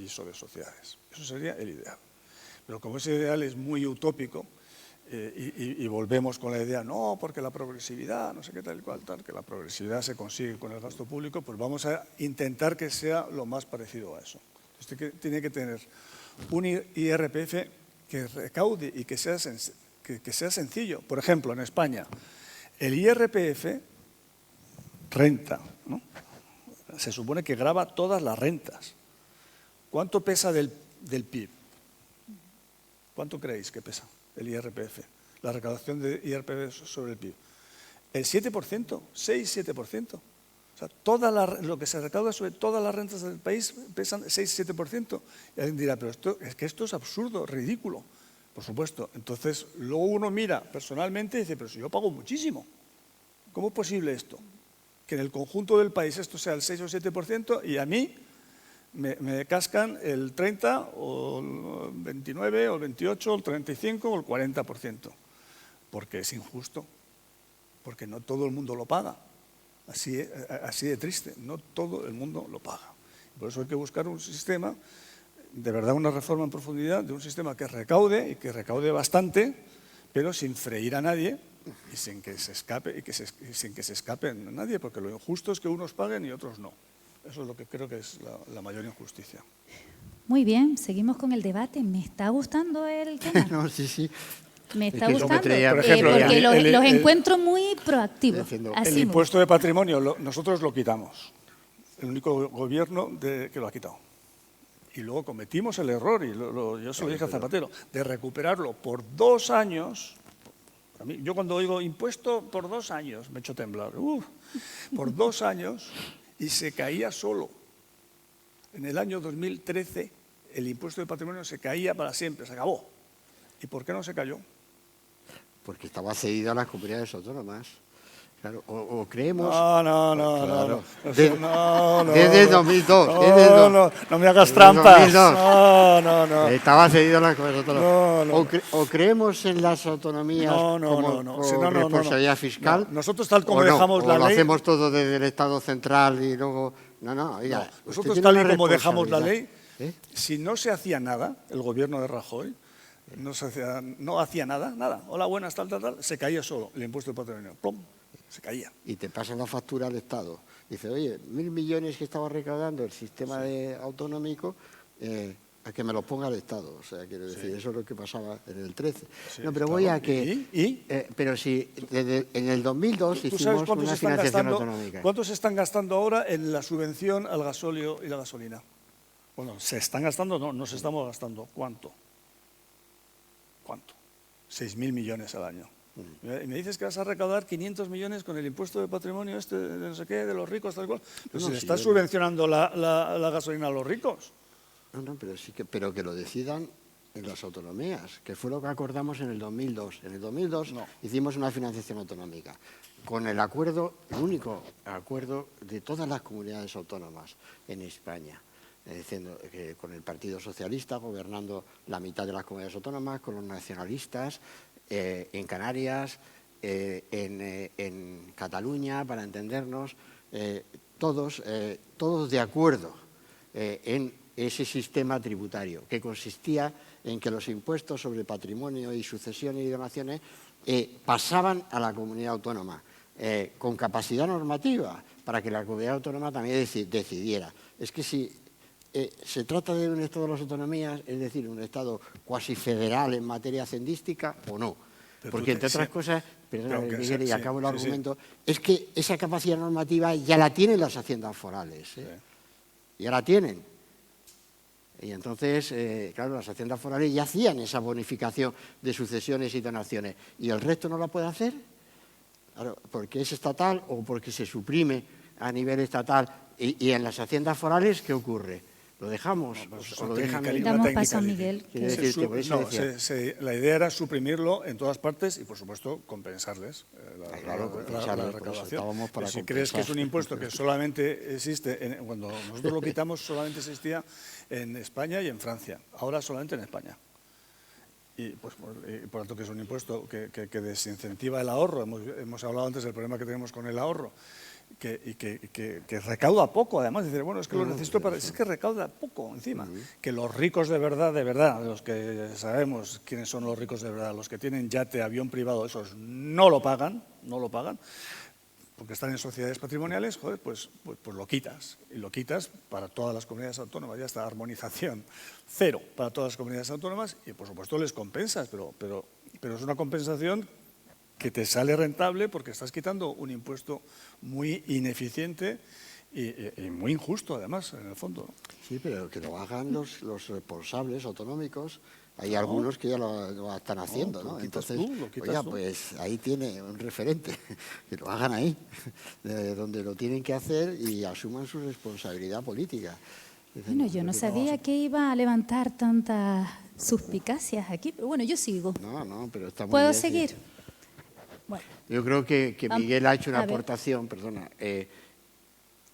sobre sociedades. Eso sería el ideal. Pero como ese ideal es muy utópico, y volvemos con la idea, no, porque la progresividad, no sé qué tal y cual, tal, que la progresividad se consigue con el gasto público, pues vamos a intentar que sea lo más parecido a eso. Entonces, tiene que tener un IRPF que recaude y que sea sencillo. Por ejemplo, en España, el IRPF, renta, ¿no? Se supone que grava todas las rentas. ¿Cuánto pesa del PIB? ¿Cuánto creéis que pesa el IRPF? La recaudación de IRPF sobre el PIB. El 7%, 6-7%. O sea, lo que se recauda sobre todas las rentas del país pesan 6-7%. Y alguien dirá, pero esto es absurdo, ridículo. Por supuesto. Entonces, luego uno mira personalmente y dice, pero si yo pago muchísimo. ¿Cómo es posible esto? Que en el conjunto del país esto sea el 6 o 7% y a mí me cascan el 30 o el 29 o el 28 o el 35 o el 40%. Porque es injusto. Porque no todo el mundo lo paga. Así de triste, no todo el mundo lo paga. Por eso hay que buscar un sistema, de verdad una reforma en profundidad, de un sistema que recaude y que recaude bastante, pero sin freír a nadie y sin que se escape sin que se escape nadie, porque lo injusto es que unos paguen y otros no. Eso es lo que creo que es la mayor injusticia. Muy bien, seguimos con el debate. ¿Me está gustando el tema? No, sí. Me está gustando, por ejemplo, porque los encuentro muy proactivos. El impuesto de patrimonio nosotros lo quitamos. el único gobierno que lo ha quitado. Y luego cometimos el error, y yo se lo dije a Zapatero, de recuperarlo por 2 años. A mí, yo cuando oigo impuesto por 2 años me echo a temblar. Por 2 años, y se caía solo. En el año 2013 el impuesto de patrimonio se caía para siempre, se acabó. ¿Y por qué no se cayó? Porque estaba cedido a las comunidades autónomas. Claro, o creemos... No. Desde el 2002. No me hagas trampas. 2002. No. Estaba cedido a las comunidades autónomas. No. O creemos en las autonomías como responsabilidad fiscal. No. Nosotros tal como o no, dejamos o la lo ley... hacemos todo desde el Estado central y luego... Oiga, nosotros tal y como dejamos la ley, ¿eh? si no se hacía nada, el gobierno de Rajoy no hacía nada. Hola, buenas, tal, se caía solo el impuesto de patrimonio. ¡Plum! Se caía. Y te pasan la factura al Estado. Dice, oye, 1.000 millones que estaba recaudando el sistema autonómico, a que me los ponga el Estado. O sea, quiero decir, eso es lo que pasaba en el 13. Sí, no, pero voy a que... ¿Y? Pero si en el 2002 hicimos una financiación autonómica. ¿Cuánto se están gastando ahora en la subvención al gasóleo y la gasolina? Bueno, ¿se están gastando? No, nos estamos gastando. ¿Cuánto? 6.000 millones al año. Y me dices que vas a recaudar 500 millones con el impuesto de patrimonio de no sé qué, de los ricos, tal cual. Pues se le está subvencionando la gasolina a los ricos. No, pero que lo decidan en las autonomías, que fue lo que acordamos en el 2002. En el 2002 hicimos una financiación autonómica con el único acuerdo de todas las comunidades autónomas en España. Diciendo que con el Partido Socialista gobernando la mitad de las comunidades autónomas, con los nacionalistas, en Canarias, en Cataluña, para entendernos, todos de acuerdo en ese sistema tributario, que consistía en que los impuestos sobre patrimonio y sucesiones y donaciones pasaban a la comunidad autónoma, con capacidad normativa, para que la comunidad autónoma también decidiera. Es que si se trata de un Estado de las autonomías, es decir, un Estado cuasi federal en materia hacendística o no. Porque, entre otras cosas, perdóname, Miguel, y acabo el argumento, es que esa capacidad normativa ya la tienen las haciendas forales. Ya la tienen. Y entonces, claro, las haciendas forales ya hacían esa bonificación de sucesiones y donaciones. ¿Y el resto no la puede hacer? Claro, porque es estatal o porque se suprime a nivel estatal. Y en las haciendas forales, ¿qué ocurre? ¿Lo dejamos? ¿O lo dejan? Damos paso a Miguel. La idea era suprimirlo en todas partes y, por supuesto, compensarles la recaudación. Si crees que es un impuesto que solamente existe, cuando nosotros lo quitamos solamente existía en España y en Francia, ahora solamente en España. Y por lo tanto que es un impuesto que desincentiva el ahorro. Hemos hablado antes del problema que tenemos con el ahorro. Que recauda poco, además, decir, bueno, es que lo necesito para... Es que recauda poco encima. Que los ricos de verdad, los que sabemos quiénes son los ricos de verdad, los que tienen yate, avión privado, esos no lo pagan, porque están en sociedades patrimoniales, joder, pues lo quitas. Y lo quitas para todas las comunidades autónomas, ya está, armonización cero para todas las comunidades autónomas y, por supuesto, les compensas, pero es una compensación que te sale rentable porque estás quitando un impuesto muy ineficiente y muy injusto, además, en el fondo. Sí, pero que lo hagan los responsables autonómicos. Hay algunos que ya lo están haciendo, ¿no? Entonces, oiga, pues ahí tiene un referente, que lo hagan ahí, donde lo tienen que hacer y asuman su responsabilidad política. Bueno, yo no sabía que iba a levantar tantas suspicacias aquí, pero bueno, yo sigo. No, pero está muy bien. ¿Puedo seguir? Bueno. Yo creo que Miguel ha hecho una aportación,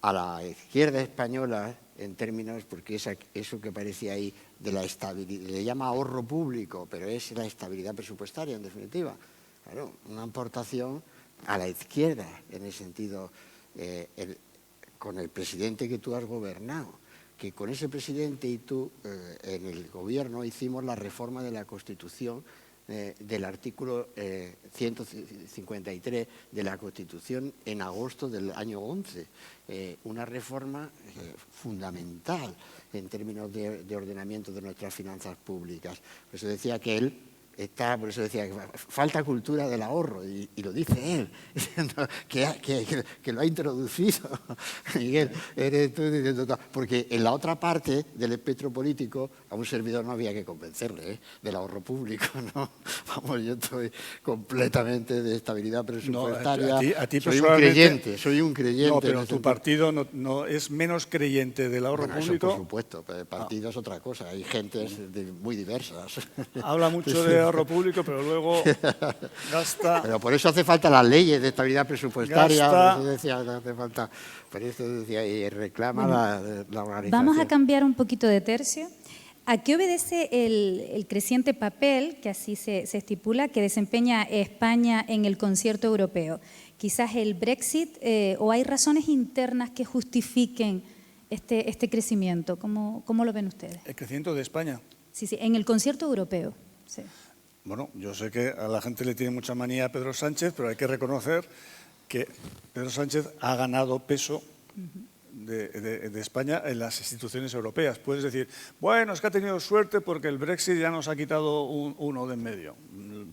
a la izquierda española en términos, porque eso que aparecía ahí de la estabilidad, le llama ahorro público, pero es la estabilidad presupuestaria en definitiva. Claro, una aportación a la izquierda en ese sentido, con el presidente que tú has gobernado, que con ese presidente y tú en el gobierno hicimos la reforma de la Constitución, del artículo 153 de la Constitución en agosto del año 11. Una reforma fundamental en términos de ordenamiento de nuestras finanzas públicas. Por eso decía que él está, por eso decía, que falta cultura del ahorro, y lo dice él, que lo ha introducido. Miguel, eres tú diciendo, porque en la otra parte del espectro político a un servidor no había que convencerle del ahorro público, ¿no? Vamos, yo estoy completamente de estabilidad presupuestaria. No, a ti soy un creyente. No, pero tu partido no es menos creyente del ahorro público. Eso por supuesto, pero el partido es otra cosa, hay gentes muy diversas. Habla mucho de ahorro público, pero luego gasta... Pero por eso hace falta las leyes de estabilidad presupuestaria, Gasta... por eso decía, no hace falta, por eso decía, y reclama la organización. Vamos a cambiar un poquito de tercio. ¿A qué obedece el creciente papel, que así se estipula, que desempeña España en el concierto europeo? Quizás el Brexit, o hay razones internas que justifiquen este crecimiento. ¿Cómo lo ven ustedes? El crecimiento de España. Sí, en el concierto europeo. Sí. Bueno, yo sé que a la gente le tiene mucha manía a Pedro Sánchez, pero hay que reconocer que Pedro Sánchez ha ganado peso de España en las instituciones europeas. Puedes decir, bueno, es que ha tenido suerte porque el Brexit ya nos ha quitado uno de en medio,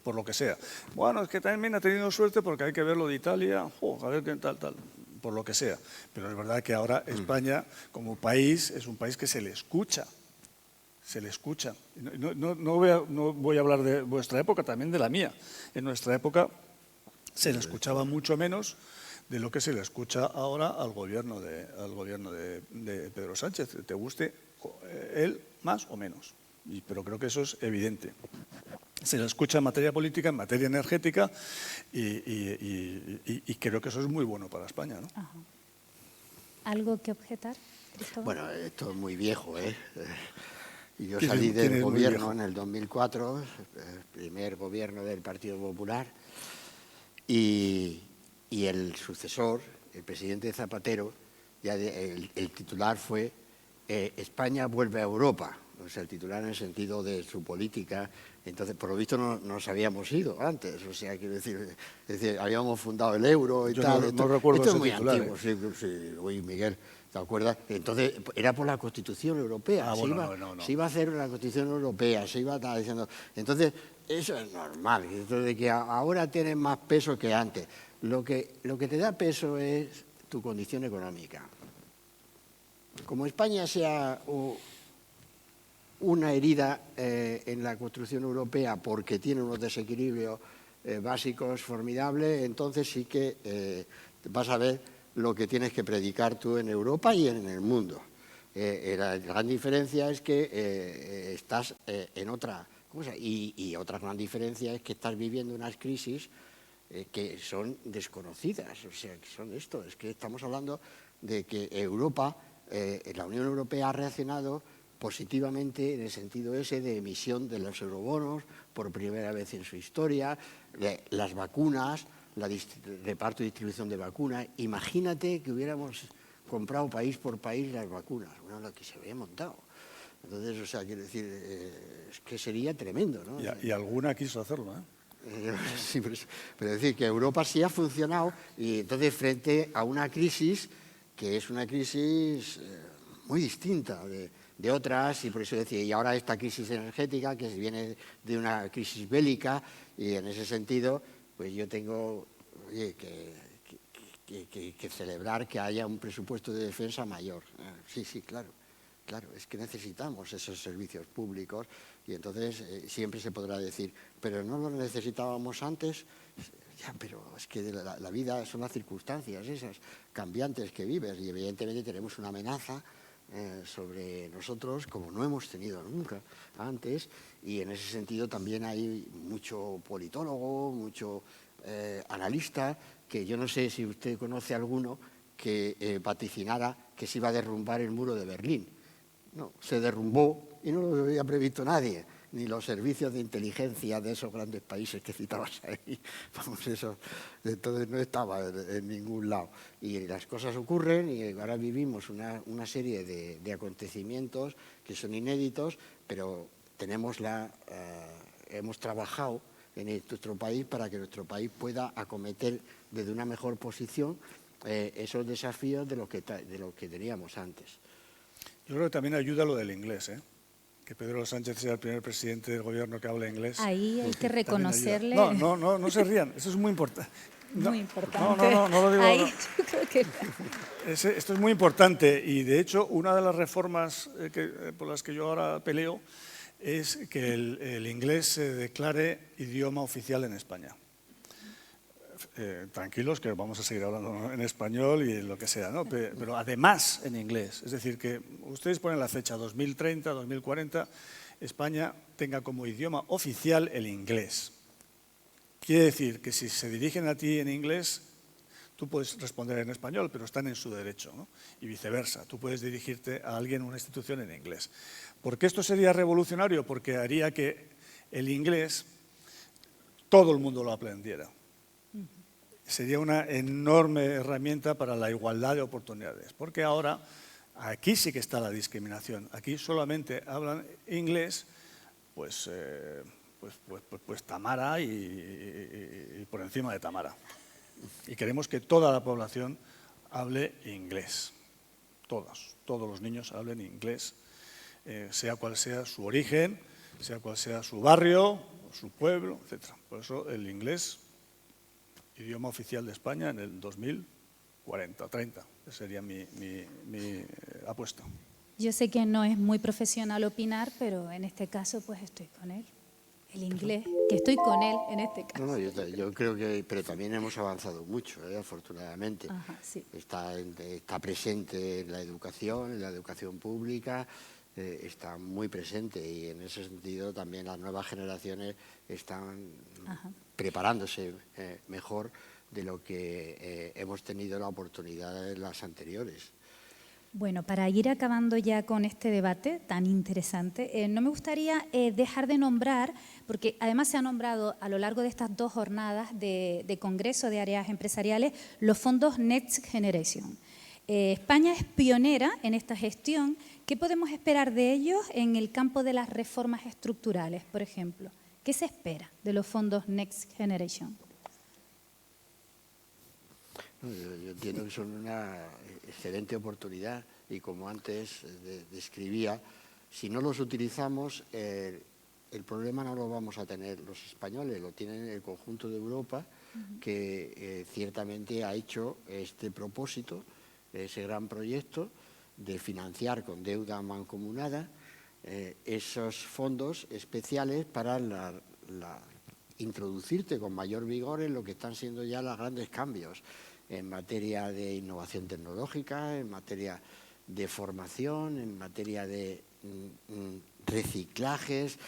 por lo que sea. Bueno, es que también ha tenido suerte porque hay que ver lo de Italia, a ver qué tal, por lo que sea. Pero es verdad que ahora España, como país, es un país que se le escucha. Se le escucha. No voy a hablar de vuestra época, también de la mía. En nuestra época se le escuchaba mucho menos de lo que se le escucha ahora al gobierno de Pedro Sánchez. Te guste él más o menos. Pero creo que eso es evidente. Se le escucha en materia política, en materia energética y creo que eso es muy bueno para España, ¿no? Ajá. ¿Algo que objetar, Cristóbal? Bueno, esto es muy viejo, ¿eh? Y yo salí del gobierno en el 2004, el primer gobierno del Partido Popular, y el sucesor, el presidente Zapatero, ya el titular fue España vuelve a Europa. O sea, el titular en el sentido de su política. Entonces, por lo visto, no nos habíamos ido antes. O sea, quiero decir, habíamos fundado el euro y tal. No recuerdo esto es ese muy titular, antiguo, sí. Oye, Miguel, ¿te acuerdas? Entonces, era por la Constitución Europea. Se iba a hacer una Constitución Europea, se iba a estar diciendo... Entonces, eso es normal. Entonces, de que ahora tienes más peso que antes. Lo que te da peso es tu condición económica. Como España sea una herida en la construcción europea porque tiene unos desequilibrios básicos formidables, entonces sí que vas a ver lo que tienes que predicar tú en Europa y en el mundo. La gran diferencia es que estás en otra cosa, y otra gran diferencia es que estás viviendo unas crisis que son desconocidas, o sea, que son esto, es que estamos hablando de que Europa, la Unión Europea ha reaccionado positivamente en el sentido ese de emisión de los eurobonos por primera vez en su historia, las vacunas, reparto y distribución de vacunas. Imagínate que hubiéramos comprado país por país las vacunas, bueno, lo que se había montado. Entonces, o sea, quiero decir, es que sería tremendo, ¿no? Y alguna quiso hacerlo, ¿eh? Sí, pero decir que Europa sí ha funcionado, y entonces frente a una crisis que es una crisis muy distinta de otras, y por eso decía, y ahora esta crisis energética que viene de una crisis bélica, y en ese sentido, pues yo tengo que celebrar que haya un presupuesto de defensa mayor. Sí, claro, es que necesitamos esos servicios públicos, y entonces siempre se podrá decir, pero no lo necesitábamos antes. Ya, pero es que la vida son las circunstancias esas cambiantes que vives, y evidentemente tenemos una amenaza sobre nosotros como no hemos tenido nunca antes, y en ese sentido también hay mucho politólogo, mucho analista, que yo no sé si usted conoce alguno que vaticinara que se iba a derrumbar el muro de Berlín. No, se derrumbó y no lo había previsto nadie, ni los servicios de inteligencia de esos grandes países que citabas ahí. Vamos, eso, entonces no estaba en ningún lado. Y las cosas ocurren, y ahora vivimos una serie de acontecimientos que son inéditos, pero hemos trabajado en nuestro país para que nuestro país pueda acometer desde una mejor posición esos desafíos de lo que teníamos antes. Yo creo que también ayuda lo del inglés, ¿eh? que Pedro Sánchez sea el primer presidente del gobierno que habla inglés. Ahí hay que reconocerle. No se rían, eso es muy importante. Muy importante. No lo digo. Ahí yo creo que... Esto es muy importante y, de hecho, una de las reformas por las que yo ahora peleo es que el inglés se declare idioma oficial en España. Tranquilos, que vamos a seguir hablando en español y en lo que sea, ¿no? Pero además en inglés. Es decir, que ustedes ponen la fecha 2030, 2040, España tenga como idioma oficial el inglés. Quiere decir que si se dirigen a ti en inglés, tú puedes responder en español, pero están en su derecho, ¿no? Y viceversa, tú puedes dirigirte a alguien en una institución en inglés. ¿Por qué esto sería revolucionario? Porque haría que el inglés todo el mundo lo aprendiera. Sería una enorme herramienta para la igualdad de oportunidades, porque ahora aquí sí que está la discriminación. Aquí solamente hablan inglés, pues Tamara y por encima de Tamara. Y queremos que toda la población hable inglés. Todos los niños hablen inglés, sea cual sea su origen, sea cual sea su barrio, su pueblo, etc. Por eso el inglés, idioma oficial de España en el 2040, 30. Esa sería mi apuesta. Yo sé que no es muy profesional opinar, pero en este caso pues estoy con él. El inglés, que estoy con él en este caso. No, yo creo que, pero también hemos avanzado mucho, afortunadamente. Ajá, sí. Está presente en la educación pública, está muy presente y en ese sentido también las nuevas generaciones están preparándose mejor de lo que hemos tenido la oportunidad en las anteriores. Bueno, para ir acabando ya con este debate tan interesante, no me gustaría dejar de nombrar, porque además se ha nombrado a lo largo de estas 2 jornadas de Congreso de Áreas Empresariales, los fondos Next Generation. España es pionera en esta gestión. ¿Qué podemos esperar de ellos en el campo de las reformas estructurales, por ejemplo? ¿Qué se espera de los fondos Next Generation? Yo entiendo que son una excelente oportunidad y, como antes describía, si no los utilizamos, el problema no lo vamos a tener los españoles, lo tienen el conjunto de Europa, que ciertamente ha hecho este propósito, ese gran proyecto de financiar con deuda mancomunada esos fondos especiales para introducirte con mayor vigor en lo que están siendo ya los grandes cambios en materia de innovación tecnológica, en materia de formación, en materia de reciclajes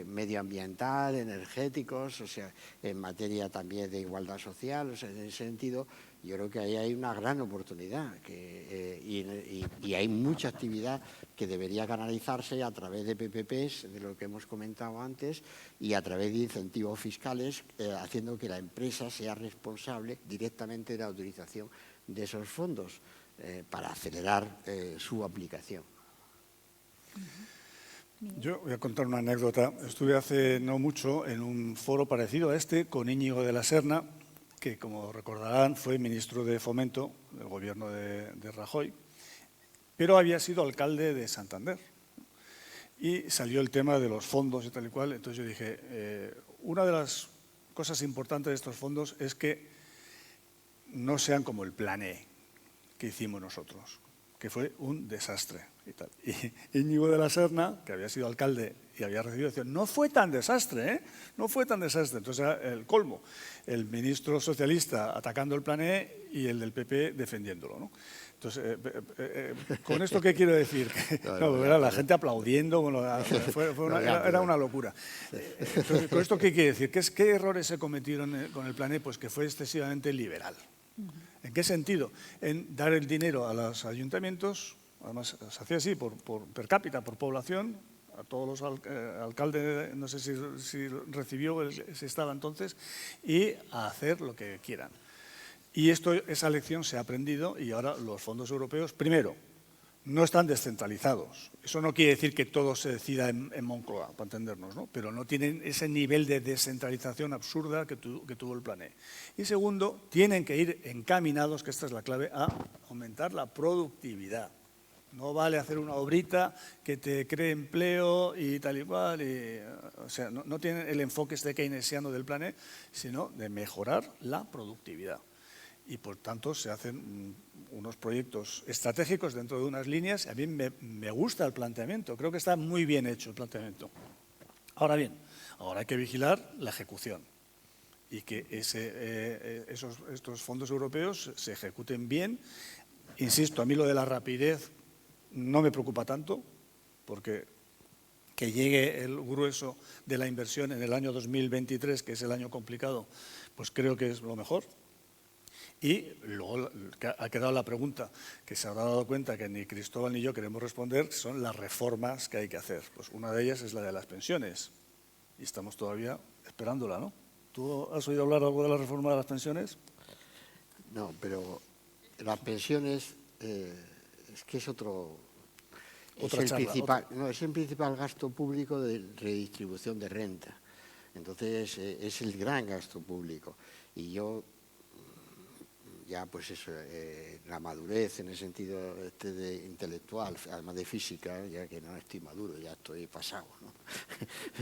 medioambiental, energéticos, o sea, en materia también de igualdad social. O sea, en ese sentido, yo creo que ahí hay una gran oportunidad y hay mucha actividad que debería canalizarse a través de PPPs, de lo que hemos comentado antes, y a través de incentivos fiscales, haciendo que la empresa sea responsable directamente de la utilización de esos fondos para acelerar su aplicación. Yo voy a contar una anécdota. Estuve hace no mucho en un foro parecido a este con Íñigo de la Serna, que, como recordarán, fue ministro de Fomento del gobierno de Rajoy, pero había sido alcalde de Santander. Y salió el tema de los fondos y tal y cual. Entonces yo dije, una de las cosas importantes de estos fondos es que no sean como el Plan E que hicimos nosotros, que fue un desastre. Y Íñigo de la Serna, que había sido alcalde y había recibido, decía, no fue tan desastre, ¿eh? No fue tan desastre. Entonces era el colmo, el ministro socialista atacando el Plan E y el del PP defendiéndolo, ¿no? Entonces, ¿con esto qué quiero decir? Era la gente aplaudiendo, bueno, era una locura. Entonces, ¿con esto qué quiere decir? ¿Qué errores se cometieron con el Plan E? Pues que fue excesivamente liberal. ¿En qué sentido? En dar el dinero a los ayuntamientos. Además, se hacía así, por per cápita, por población, a todos los alcaldes, no sé si recibió, si estaba entonces, y a hacer lo que quieran. Y esa lección se ha aprendido y ahora los fondos europeos, primero, no están descentralizados. Eso no quiere decir que todo se decida en Moncloa, para entendernos, ¿no? Pero no tienen ese nivel de descentralización absurda que tuvo el Plan E. Y segundo, tienen que ir encaminados, que esta es la clave, a aumentar la productividad. No vale hacer una obrita que te cree empleo y tal y cual. O sea, no tiene el enfoque keynesiano del plan E, sino de mejorar la productividad. Y por tanto se hacen unos proyectos estratégicos dentro de unas líneas. A mí me gusta el planteamiento, creo que está muy bien hecho el planteamiento. Ahora bien, ahora hay que vigilar la ejecución y que estos fondos europeos se ejecuten bien. Insisto, a mí lo de la rapidez no me preocupa tanto, porque que llegue el grueso de la inversión en el año 2023, que es el año complicado, pues creo que es lo mejor. Y luego ha quedado la pregunta, que se habrá dado cuenta que ni Cristóbal ni yo queremos responder, son las reformas que hay que hacer. Pues una de ellas es la de las pensiones, y estamos todavía esperándola, ¿no? ¿Tú has oído hablar algo de la reforma de las pensiones? No, pero las pensiones es que es otro... Otra es, charla, es el principal gasto público de redistribución de renta. Entonces, es el gran gasto público. Y yo, ya pues eso, la madurez en el sentido de intelectual, además de física, ya que no estoy maduro, ya estoy pasado, ¿no?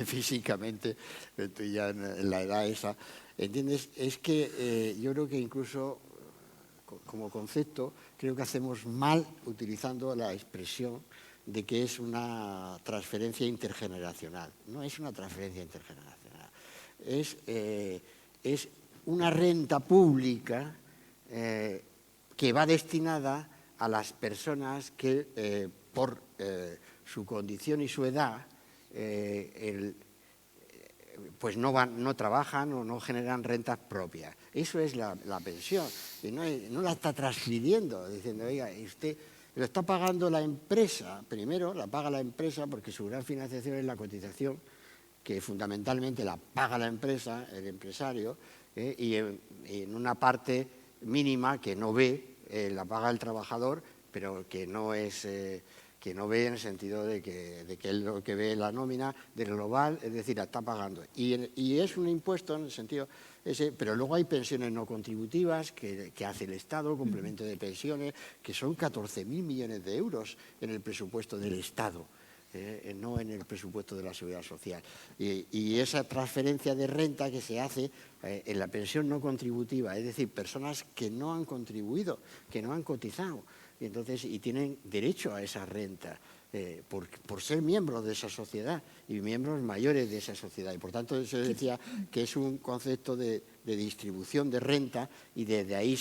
Físicamente, estoy ya en la edad esa. ¿Entiendes? Es que yo creo que incluso como concepto, creo que hacemos mal utilizando la expresión de que es una transferencia intergeneracional. No es una transferencia intergeneracional. Es una renta pública que va destinada a las personas que, por su condición y su edad, pues no trabajan o no generan rentas propias. Eso es la pensión. Y no la está transfiriendo, diciendo, oiga, usted lo está pagando la empresa. Primero la paga la empresa porque su gran financiación es la cotización, que fundamentalmente la paga la empresa, el empresario, y en una parte mínima que no ve, la paga el trabajador, pero que no es... que no ve en el sentido de que él lo que ve la nómina del global, es decir, la está pagando. Y es un impuesto en el sentido ese, pero luego hay pensiones no contributivas que hace el Estado, complemento de pensiones, que son 14.000 millones de euros en el presupuesto del Estado, no en el presupuesto de la Seguridad Social. Y esa transferencia de renta que se hace en la pensión no contributiva, es decir, personas que no han contribuido, que no han cotizado, y tienen derecho a esa renta por ser miembros de esa sociedad y miembros mayores de esa sociedad. Y por tanto se decía que es un concepto de distribución de renta y desde ahí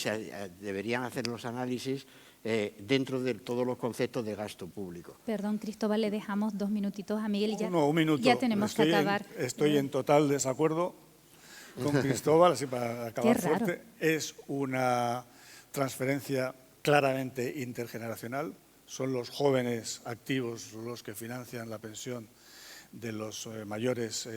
deberían hacer los análisis dentro de todos los conceptos de gasto público. Perdón, Cristóbal, le dejamos 2 minutitos a Miguel y ya, un minuto. Ya tenemos que acabar. Estoy en total desacuerdo con Cristóbal, así para acabar fuerte. Es una transferencia claramente intergeneracional. Son los jóvenes activos los que financian la pensión de los mayores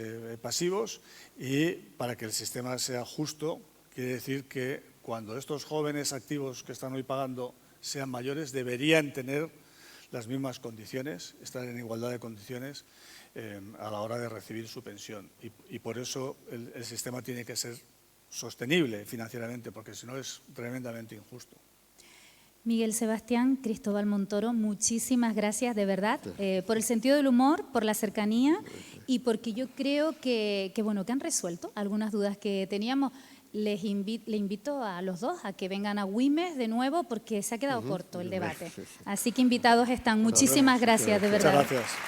pasivos, y para que el sistema sea justo, quiere decir que cuando estos jóvenes activos que están hoy pagando sean mayores, deberían tener las mismas condiciones, estar en igualdad de condiciones a la hora de recibir su pensión. Y por eso el sistema tiene que ser sostenible financieramente, porque si no es tremendamente injusto. Miguel Sebastián, Cristóbal Montoro, muchísimas gracias de verdad por el sentido del humor, por la cercanía y porque yo creo que han resuelto algunas dudas que teníamos. Le invito a los dos a que vengan a Güímez de nuevo porque se ha quedado corto el debate. Así que invitados están. Muchísimas gracias, de verdad. Muchas gracias.